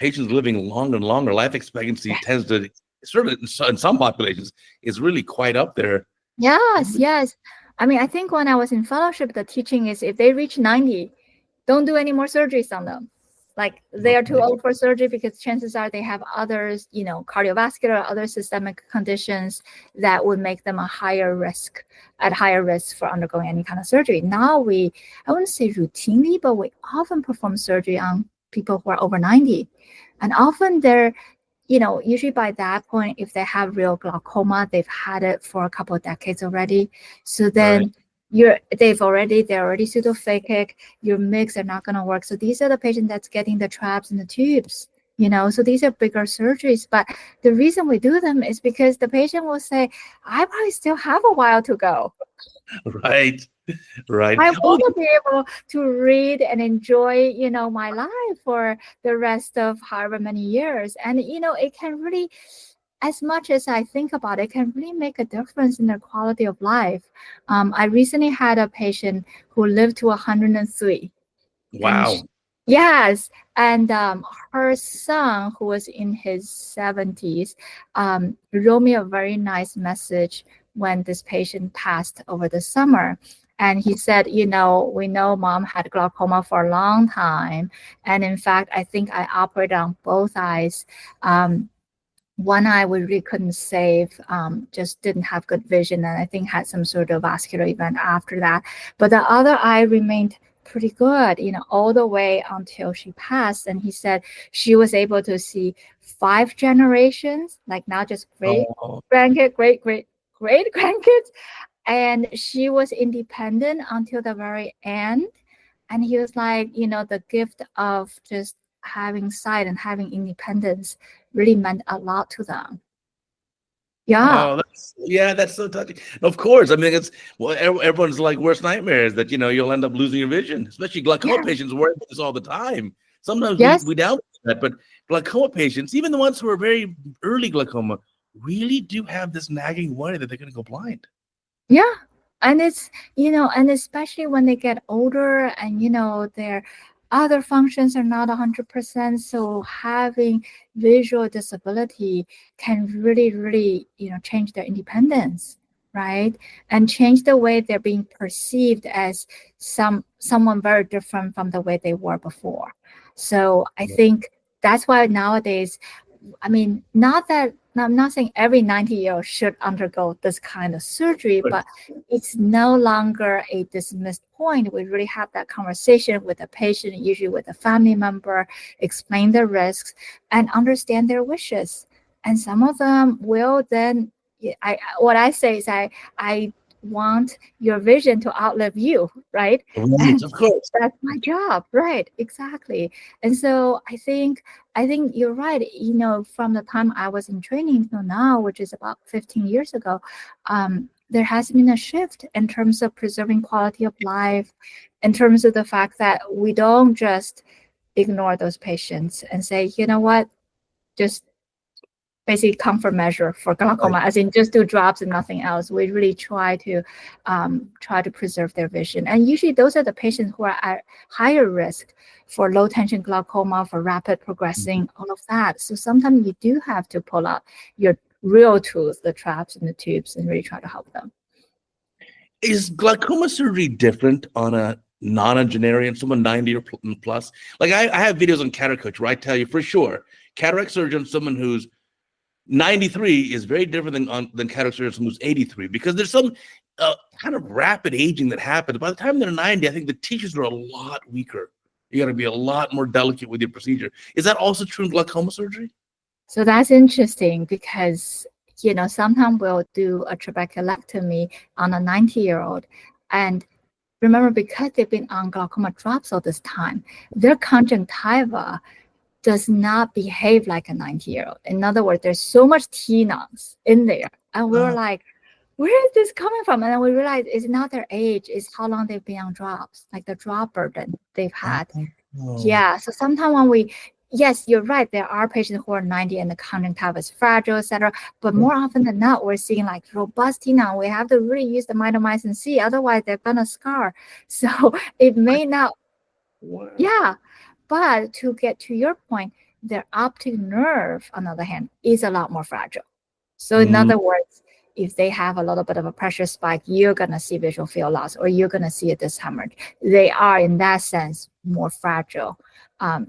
patients living longer and longer. Life expectancy tends to, certainly in some populations, is really quite up there. Yes, yes. I mean, I think when I was in fellowship, the teaching is if they reach 90, don't do any more surgeries on them. Like they are too old for surgery because chances are they have others, cardiovascular, other systemic conditions that would make them at higher risk for undergoing any kind of surgery. Now I wouldn't say routinely, but we often perform surgery on people who are over 90. And often they're, usually by that point, if they have real glaucoma, they've had it for a couple of decades already. So then they're already pseudophakic, your MIGS are not going to work. So these are the patients that's getting the traps and the tubes, so these are bigger surgeries. But the reason we do them is because the patient will say, I probably still have a while to go. Right. I want to be able to read and enjoy, my life for the rest of however many years. And, it can really, as much as I think about it, can really make a difference in their quality of life. I recently had a patient who lived to 103. Wow. Yes. And her son, who was in his 70s, wrote me a very nice message when this patient passed over the summer. And he said, we know mom had glaucoma for a long time. And in fact, I think I operated on both eyes. One eye we really couldn't save, just didn't have good vision, and I think had some sort of vascular event after that. But the other eye remained pretty good, all the way until she passed. And he said she was able to see 5 generations, like not just great grandkids, great grandkids. And she was independent until the very end. And he was like, the gift of just having sight and having independence really meant a lot to them. Yeah. That's so touching. Of course. I mean, everyone's like worst nightmare is that, you'll end up losing your vision, especially glaucoma patients worry about this all the time. Sometimes we downplay that, but glaucoma patients, even the ones who are very early glaucoma, really do have this nagging worry that they're going to go blind. Yeah. And it's, and especially when they get older and, their other functions are not 100%. So having visual disability can really, really, change their independence, right? And change the way they're being perceived as someone very different from the way they were before. So I think that's why nowadays, I mean, I'm not saying every 90-year-old should undergo this kind of surgery, but it's no longer a dismissed point. We really have that conversation with the patient, usually with a family member, explain the risks and understand their wishes. And some of them will then, what I say is I want your vision to outlive you, right? Of course. That's my job, right? Exactly. And so I think you're right. From the time I was in training till now, which is about 15 years ago, there has been a shift in terms of preserving quality of life, in terms of the fact that we don't just ignore those patients and say, you know what, just basically comfort measure for glaucoma, as in just do drops and nothing else. We really try to preserve their vision. And usually those are the patients who are at higher risk for low tension glaucoma, for rapid progressing, all of that. So sometimes you do have to pull out your real tools, the traps and the tubes, and really try to help them. Is glaucoma surgery different on a non-generian, someone 90 or plus? Like I have videos on CataractCoach where I tell you for sure, cataract surgeon, someone who's 93 is very different than cataract surgeon who's 83, because there's some kind of rapid aging that happens. By the time they're 90, I think the tissues are a lot weaker. You got to be a lot more delicate with your procedure. Is that also true in glaucoma surgery? So that's interesting because, sometimes we'll do a trabeculectomy on a 90-year-old. And remember, because they've been on glaucoma drops all this time, their conjunctiva does not behave like a 90-year-old. In other words, there's so much T-nodes in there. And we were like, where is this coming from? And then we realized it's not their age, it's how long they've been on drops, like the drop burden they've had. Yeah, so sometimes when yes, you're right, there are patients who are 90 and the conjunctiva is fragile, etc. But more often than not, we're seeing like robust T-node. We have to really use the mitomycin C, otherwise they're gonna scar. So it may not, yeah. But to get to your point, Their optic nerve, on the other hand, is a lot more fragile. So in Mm. other words, if they have a little bit of a pressure spike, you're going to see visual field loss or you're going to see a dishemorrhage. They are, in that sense, more fragile.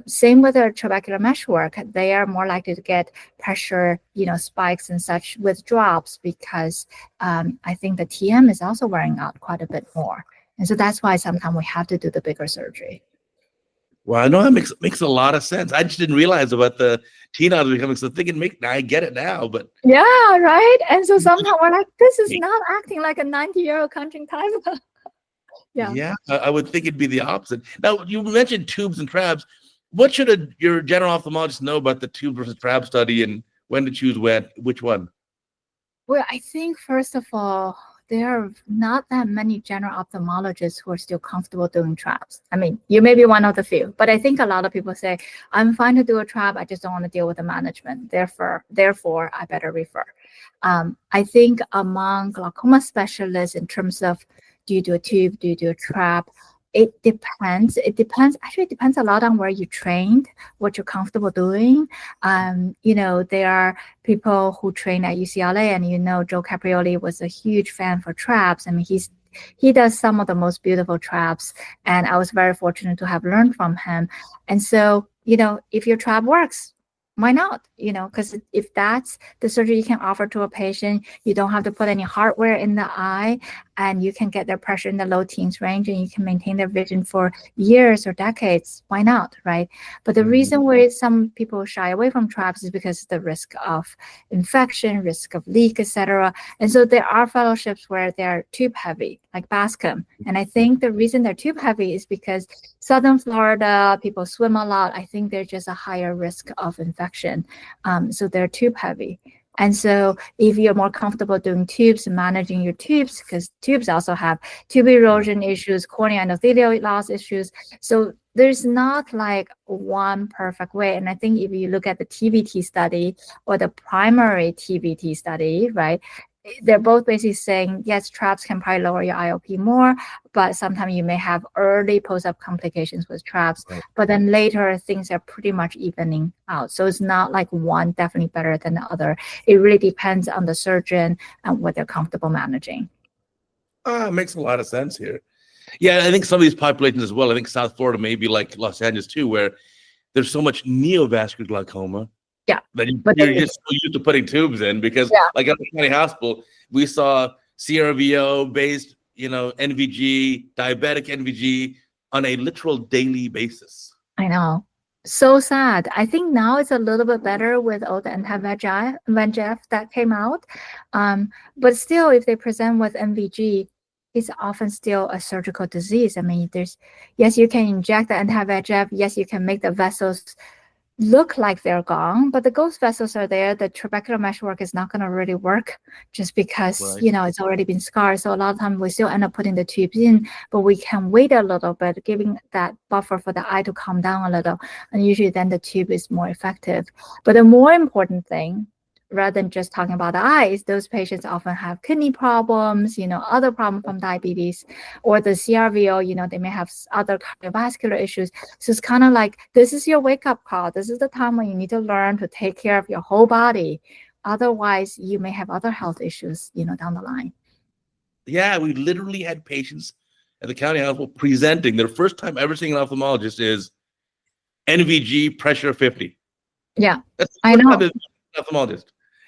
Same with their trabecular meshwork. They are more likely to get pressure, spikes and such with drops because I think the TM is also wearing out quite a bit more. And so that's why sometimes we have to do the bigger surgery. Well, I know that makes a lot of sense. I just didn't realize about the T nodes becoming so thick and I get it now, but yeah, right. And so sometimes we're like, this is not acting like a 90-year-old conjunctiva. Yeah, I would think it'd be the opposite. Now, you mentioned tubes and trabs. What should your general ophthalmologist know about the tube versus trab study and when to choose which one? Well, I think first of all, there are not that many general ophthalmologists who are still comfortable doing trabs. I mean, you may be one of the few, but I think a lot of people say, I'm fine to do a trab, I just don't want to deal with the management. Therefore, I better refer. I think among glaucoma specialists in terms of, do you do a tube, do you do a trab? It depends. Actually, it depends a lot on where you trained, what you're comfortable doing. There are people who train at UCLA, and Joe Caprioli was a huge fan for trabs. I mean, he does some of the most beautiful trabs, and I was very fortunate to have learned from him. And so, if your trab works, why not? Because if that's the surgery you can offer to a patient, you don't have to put any hardware in the eye, and you can get their pressure in the low teens range, and you can maintain their vision for years or decades. Why not, right? But the reason why some people shy away from trabs is because of the risk of infection, risk of leak, etc. And so there are fellowships where they're tube heavy, like Bascom. And I think the reason they're tube heavy is because Southern Florida, people swim a lot. I think there's just a higher risk of infection. So they're tube heavy. And so if you're more comfortable doing tubes and managing your tubes, because tubes also have tube erosion issues, corneal endothelial loss issues. So there's not like one perfect way. And I think if you look at the TVT study or the primary TVT study, right, they're both basically saying, yes, trabs can probably lower your IOP more, but sometimes you may have early post-op complications with trabs, right. But then later things are pretty much evening out. So it's not like one definitely better than the other. It really depends on the surgeon and what they're comfortable managing. It makes a lot of sense here. Yeah, I think some of these populations as well, I think South Florida may be like Los Angeles too, where there's so much neovascular glaucoma. Yeah, that you're just so used to putting tubes in because, like at the county hospital, we saw CRVO-based, NVG, diabetic NVG on a literal daily basis. I know. So sad. I think now it's a little bit better with all the anti-VEGF that came out. But still, if they present with NVG, it's often still a surgical disease. I mean, yes, you can inject the anti-VEGF. Yes, you can make the vessels look like they're gone, but the ghost vessels are there. The trabecular meshwork is not going to really work just because, it's already been scarred. So a lot of times we still end up putting the tubes in, but we can wait a little bit, giving that buffer for the eye to calm down a little. And usually then the tube is more effective. But the more important thing, rather than just talking about the eyes, those patients often have kidney problems, other problems from diabetes or the CRVO, they may have other cardiovascular issues. So it's kind of like, this is your wake-up call. This is the time when you need to learn to take care of your whole body. Otherwise, you may have other health issues, down the line. Yeah, we literally had patients at the county hospital presenting. Their first time ever seeing an ophthalmologist is NVG pressure 50. Yeah, I know. Ophthalmologist.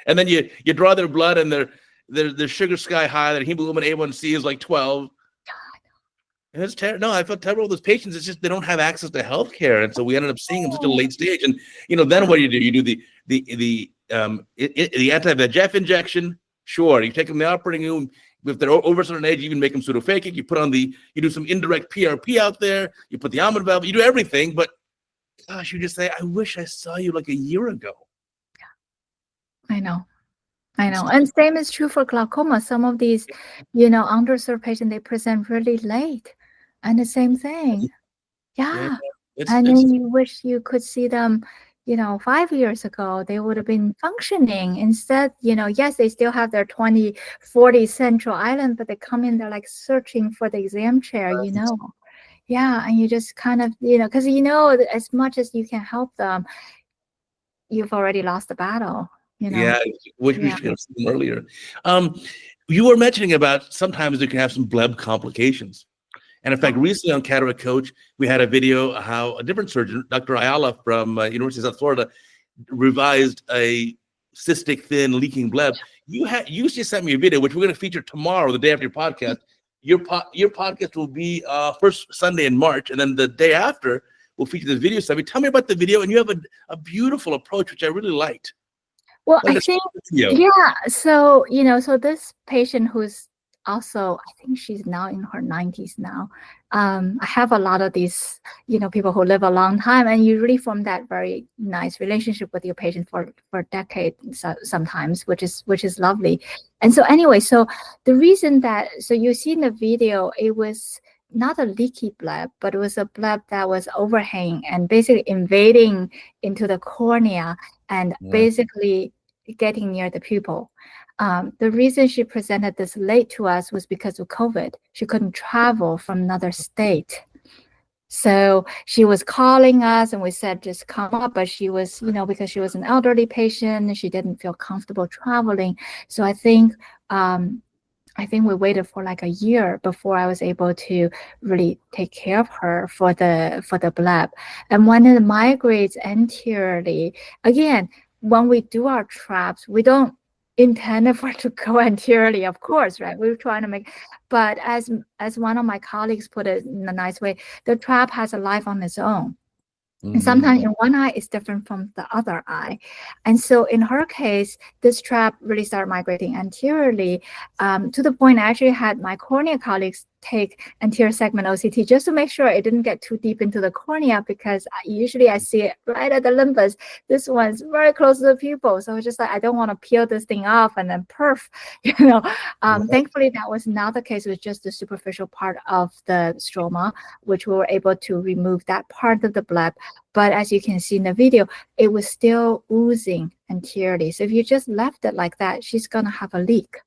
And then you draw their blood and their sugar sky high, their hemoglobin A1C is like 12. And it's terrible. No, I felt terrible with those patients. It's just they don't have access to healthcare, and so we ended up seeing them such a late stage. And then what do? You do the anti-VEGF injection. Sure, you take them to the operating room. If they're over a certain age, you even make them pseudophakic. You do some indirect PRP out there. You put the almond valve. You do everything, but gosh, you just say, I wish I saw you like a year ago. I know. And same is true for glaucoma. Some of these, underserved patients, they present really late. And the same thing. Yeah. And then you wish you could see them, 5 years ago, they would have been functioning. Instead, yes, they still have their 20, 40 central island, but they come in, they're like searching for the exam chair, Yeah. And you just kind of, because, as much as you can help them, you've already lost the battle, you know? Yeah, which we Yeah. should have seen earlier. You were mentioning about sometimes you can have some bleb complications. And in fact, recently on Cataract Coach, we had a video how a different surgeon, Dr. Ayala from University of South Florida, revised a cystic, thin, leaking bleb. You just sent me a video, which we're going to feature tomorrow, the day after your podcast. Your podcast will be first Sunday in March, and then the day after we'll feature the video study. Tell me about the video, and you have a beautiful approach, which I really liked. Well, I think, yeah. So, so this patient who's also, I think she's now in her 90s now. I have a lot of these, people who live a long time, and you really form that very nice relationship with your patient for decades sometimes, which is lovely. And so anyway, so the reason that, so you see in the video, it was not a leaky bleb, but it was a bleb that was overhanging and basically invading into the cornea and basically getting near the pupil. The reason she presented this late to us was because of COVID. She couldn't travel from another state. So she was calling us and we said, just come up. But she was, because she was an elderly patient, she didn't feel comfortable traveling. So I think we waited for like a year before I was able to really take care of her for the bleb. And when it migrates anteriorly, again, when we do our traps, we don't intend for it to go anteriorly, of course, right? We're trying to make, but as one of my colleagues put it in a nice way, the trap has a life on its own. And sometimes in one eye is different from the other eye. And so in her case, this trap really started migrating anteriorly to the point I actually had my cornea colleagues take anterior segment OCT just to make sure it didn't get too deep into the cornea, because usually I see it right at the limbus. This one's very close to the pupil. So it's just like, I don't want to peel this thing off and then perf, Thankfully, that was not the case. It was just the superficial part of the stroma, which we were able to remove that part of the bleb. But as you can see in the video, it was still oozing anteriorly. So if you just left it like that, she's going to have a leak.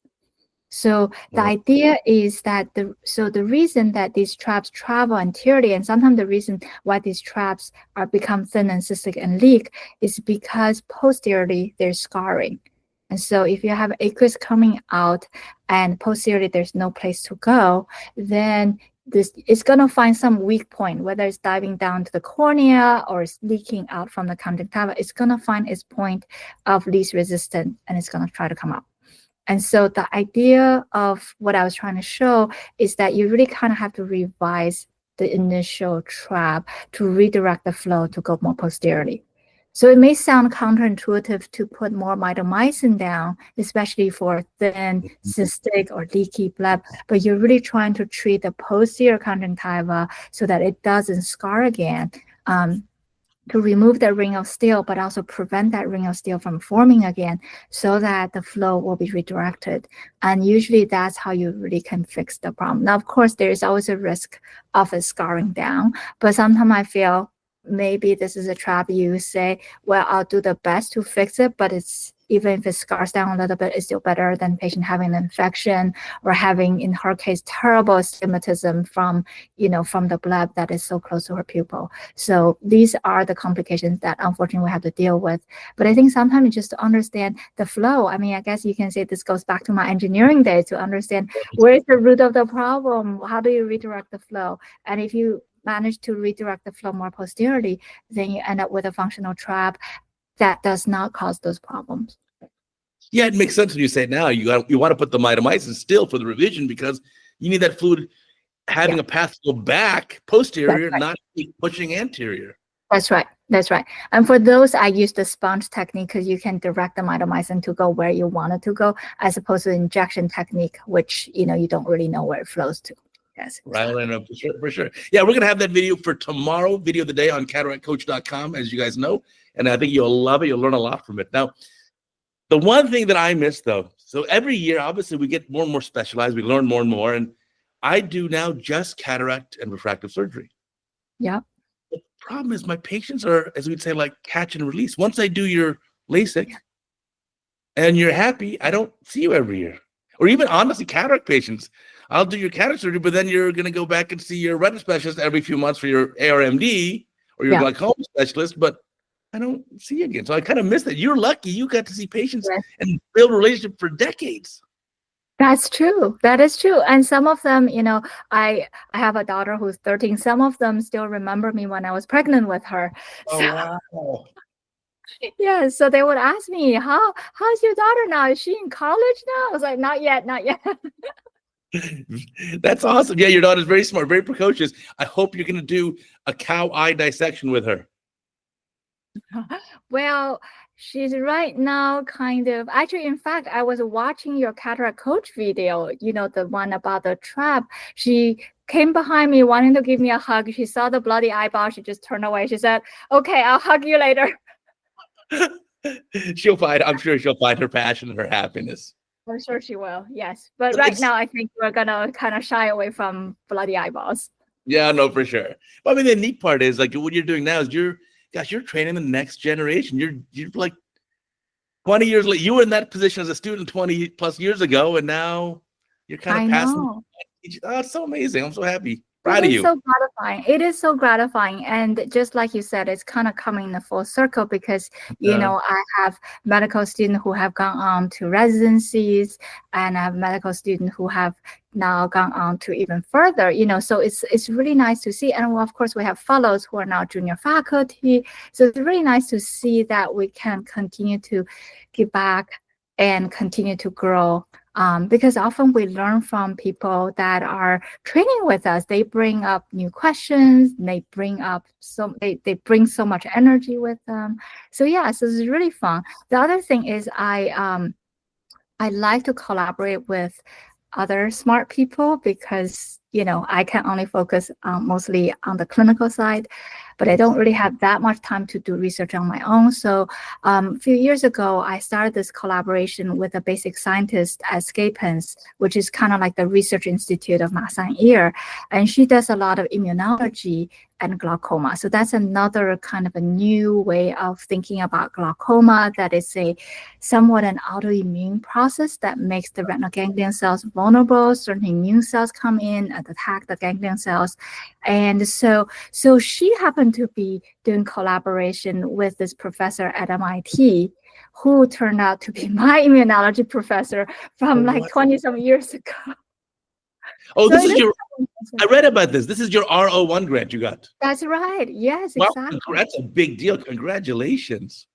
So the idea is that the reason that these traps travel anteriorly, and sometimes the reason why these traps are become thin and cystic and leak, is because posteriorly there's scarring. And so if you have aqueous coming out and posteriorly there's no place to go, then this is going to find some weak point, whether it's diving down to the cornea or it's leaking out from the conjunctiva. It's going to find its point of least resistance, and it's going to try to come out. And so the idea of what I was trying to show is that you really kind of have to revise the initial trap to redirect the flow to go more posteriorly. So it may sound counterintuitive to put more mitomycin down, especially for thin, cystic, or leaky bleb, but you're really trying to treat the posterior conjunctiva so that it doesn't scar again. To remove the ring of steel, but also prevent that ring of steel from forming again so that the flow will be redirected. And usually that's how you really can fix the problem. Now, of course, there is always a risk of it scarring down, but sometimes I feel maybe this is a trap. You say, well, I'll do the best to fix it, but it's even if it scars down a little bit, it's still better than patient having an infection or having, in her case, terrible astigmatism from the bleb that is so close to her pupil. So these are the complications that unfortunately we have to deal with. But I think sometimes just to understand the flow, I mean, I guess you can say this goes back to my engineering days to understand where is the root of the problem, how do you redirect the flow? And if you manage to redirect the flow more posteriorly, then you end up with a functional trap that does not cause those problems. Yeah, it makes sense when you say it now. You want to put the mitomycin still for the revision because you need that fluid having a path to go back posterior, not pushing anterior. That's right. That's right. And for those, I use the sponge technique because you can direct the mitomycin to go where you want it to go, as opposed to the injection technique, which you don't really know where it flows to. Yes. Right. For sure. Yeah, we're going to have that video for tomorrow, video of the day on CataractCoach.com, as you guys know. And I think you'll love it. You'll learn a lot from it. Now, the one thing that I miss, though, so every year, obviously, we get more and more specialized. We learn more and more. And I do now just cataract and refractive surgery. Yeah. The problem is my patients are, as we'd say, like catch and release. Once I do your LASIK and you're happy, I don't see you every year. Or even, honestly, cataract patients. I'll do your cataract surgery, but then you're going to go back and see your retina specialist every few months for your ARMD or your glaucoma specialist. But I don't see you again. So I kind of missed that. You're lucky you got to see patients Yes. and build a relationship for decades. That's true. That is true. And some of them, I have a daughter who's 13. Some of them still remember me when I was pregnant with her. Oh, So wow. yeah, so they would ask me, how's your daughter now? Is she in college now? I was like, not yet, not yet. That's awesome. Yeah, your daughter's very smart, very precocious. I hope you're going to do a cow eye dissection with her. Well, she's right now kind of actually, in fact, I was watching your cataract coach video, the one about the trap. She came behind me wanting to give me a hug. She saw the bloody eyeball. She just turned away. She said, okay, I'll hug you later. I'm sure she'll find her passion and her happiness. I'm sure she will. Yes. But right now, I think we're going to kind of shy away from bloody eyeballs. Yeah, no, for sure. But I mean, the neat part is like what you're doing now is you're training the next generation. You're like 20 years late. You were in that position as a student 20 plus years ago, and now you're kind of passing. Know. Oh, it's so amazing. I'm so happy. It is so gratifying. It is so gratifying. And just like you said, it's kind of coming in a full circle because, I have medical students who have gone on to residencies, and I have medical students who have now gone on to even further, so it's really nice to see. And of course, we have fellows who are now junior faculty. So it's really nice to see that we can continue to give back and continue to grow. Because often we learn from people that are training with us. They bring up new questions. They bring up they bring so much energy with them. So yeah, so it's really fun. The other thing is I like to collaborate with other smart people because I can only focus mostly on the clinical side, but I don't really have that much time to do research on my own. So a few years ago, I started this collaboration with a basic scientist at Scapens, which is kind of like the research institute of Masan Ear. And she does a lot of immunology and glaucoma. So that's another kind of a new way of thinking about glaucoma, that is somewhat an autoimmune process that makes the retinal ganglion cells vulnerable. Certain immune cells come in and attack the ganglion cells. And so she happened to be doing collaboration with this professor at MIT, who turned out to be my immunology professor from 20-some years ago. Oh, so I read about this. This is your R01 grant you got. That's right. Yes, exactly. That's a big deal. Congratulations.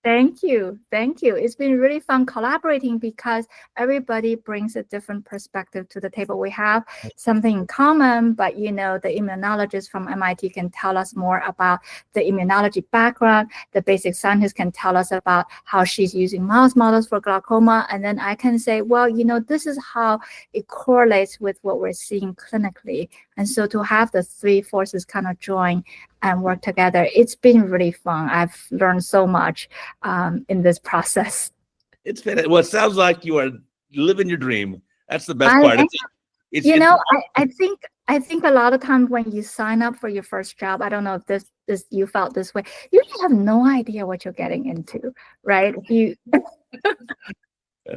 Thank you. Thank you. It's been really fun collaborating because everybody brings a different perspective to the table. We have something in common, but the immunologist from MIT can tell us more about the immunology background. The basic scientist can tell us about how she's using mouse models for glaucoma. And then I can say, well, this is how it correlates with what we're seeing clinically. And so to have the three forces kind of join and work together, it's been really fun. I've learned so much in this process. It's been, well, it sounds like you are living your dream. That's the best part. I think a lot of times when you sign up for your first job, I don't know if this you felt this way, you have no idea what you're getting into, right?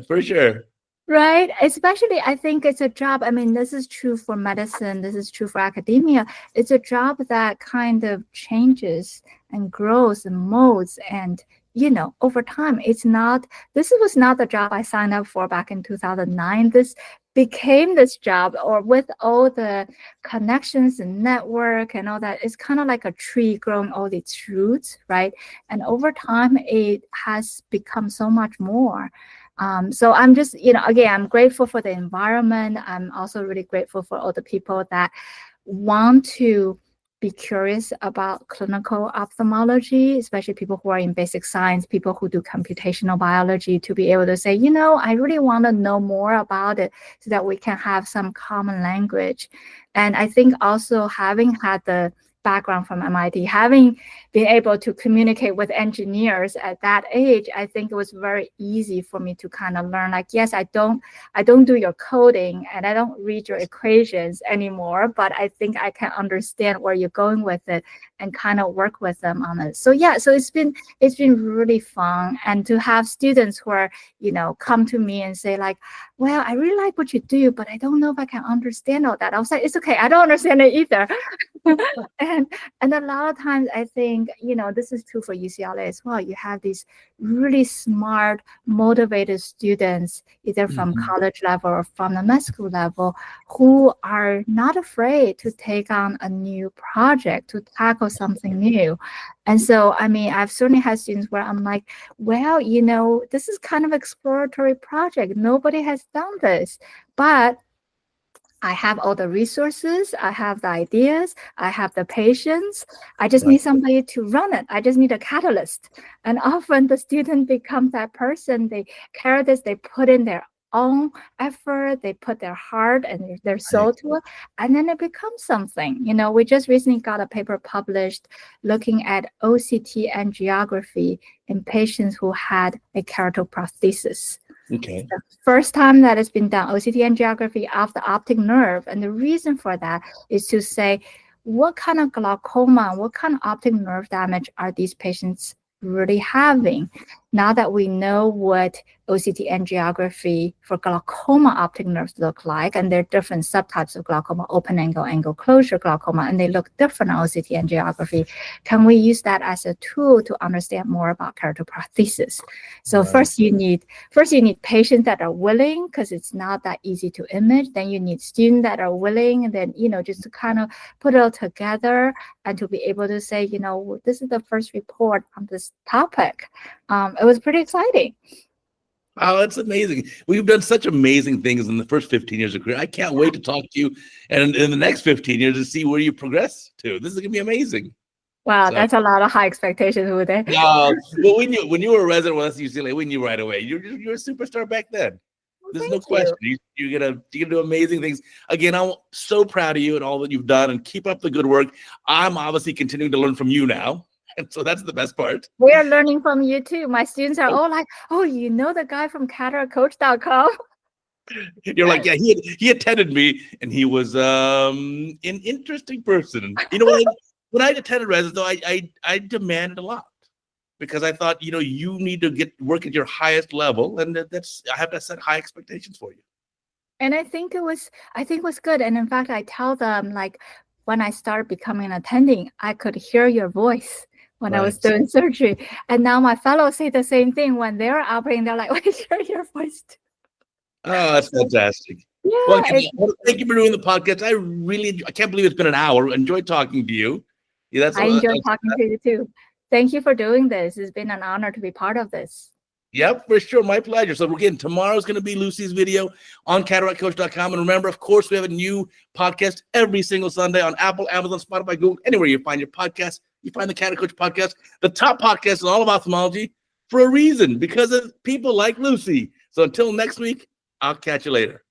For sure. Right. Especially, I think it's a job. I mean, this is true for medicine. This is true for academia. It's a job that kind of changes and grows and molds. And, over time, this was not the job I signed up for back in 2009. This became this job, or with all the connections and network and all that. It's kind of like a tree growing all its roots, right? And over time, it has become so much more. So I'm just, again, I'm grateful for the environment. I'm also really grateful for all the people that want to be curious about clinical ophthalmology, especially people who are in basic science, people who do computational biology, to be able to say, I really want to know more about it so that we can have some common language. And I think also having had the background from MIT, having been able to communicate with engineers at that age, I think it was very easy for me to kind of learn, like, yes, I don't do your coding and I don't read your equations anymore, but I think I can understand where you're going with it and kind of work with them on it. So yeah, so it's been really fun. And to have students who are, come to me and say like, well, I really like what you do, but I don't know if I can understand all that. I was like, it's okay, I don't understand it either. and a lot of times I think, this is true for UCLA as well. You have these really smart, motivated students, either from Mhm. college level or from the med school level, who are not afraid to take on a new project, to tackle something new. And so, I mean, I've certainly had students where I'm like, well, this is kind of exploratory project. Nobody has done this, but I have all the resources, I have the ideas, I have the patience. I just Right. need somebody to run it. I just need a catalyst. And often the student becomes that person. They carry this, they put in their own effort, they put their heart and their Right. soul to it, and then it becomes something. We just recently got a paper published looking at OCT angiography in patients who had a keratoprosthesis. Okay. The first time that it's been done, OCT angiography of the optic nerve. And the reason for that is to say, what kind of glaucoma, what kind of optic nerve damage are these patients really having? Now that we know what OCT angiography for glaucoma optic nerves look like, and there are different subtypes of glaucoma, open angle, angle closure glaucoma, and they look different on OCT angiography, can we use that as a tool to understand more about keratoprosthesis? So Right. first you need patients that are willing, because it's not that easy to image. Then you need students that are willing, and then, just to kind of put it all together and to be able to say, this is the first report on this topic. It was pretty exciting. Oh, that's amazing. We've done such amazing things in the first 15 years of career. I can't wait to talk to you and in the next 15 years to see where you progress to. This is going to be amazing. Wow, So, that's a lot of high expectations, Uday. well, when you were a resident with us at UCLA, we knew right away. You're a superstar back then. Well, There's no thank you. question. You're gonna do amazing things. Again, I'm so proud of you and all that you've done, and keep up the good work. I'm obviously continuing to learn from you now, and so that's the best part. We are learning from you too. My students are all like, oh, the guy from CataractCoach.com? You're like, yeah, he attended me, and he was an interesting person. When I attended residence, though, I demanded a lot because I thought, you need to work at your highest level, and I have to set high expectations for you. And I think it was good. And in fact, I tell them, like, when I started becoming an attending, I could hear your voice when I was Right. doing surgery. And now my fellows say the same thing when they're operating. They're like, I hear your voice too. Oh, that's fantastic. Well, Yeah, thank you for doing the podcast. I can't believe it's been an hour. Enjoyed talking to you. Yeah, I enjoy talking to you too. Thank you for doing this. It's been an honor to be part of this. Yep, for sure. My pleasure. So again, tomorrow's going to be Lucy's video on CataractCoach.com. And remember, of course, we have a new podcast every single Sunday on Apple, Amazon, Spotify, Google, anywhere you find your podcast. You find the Cataract Coach podcast, the top podcast in all of ophthalmology, for a reason, because of people like Lucy. So until next week, I'll catch you later.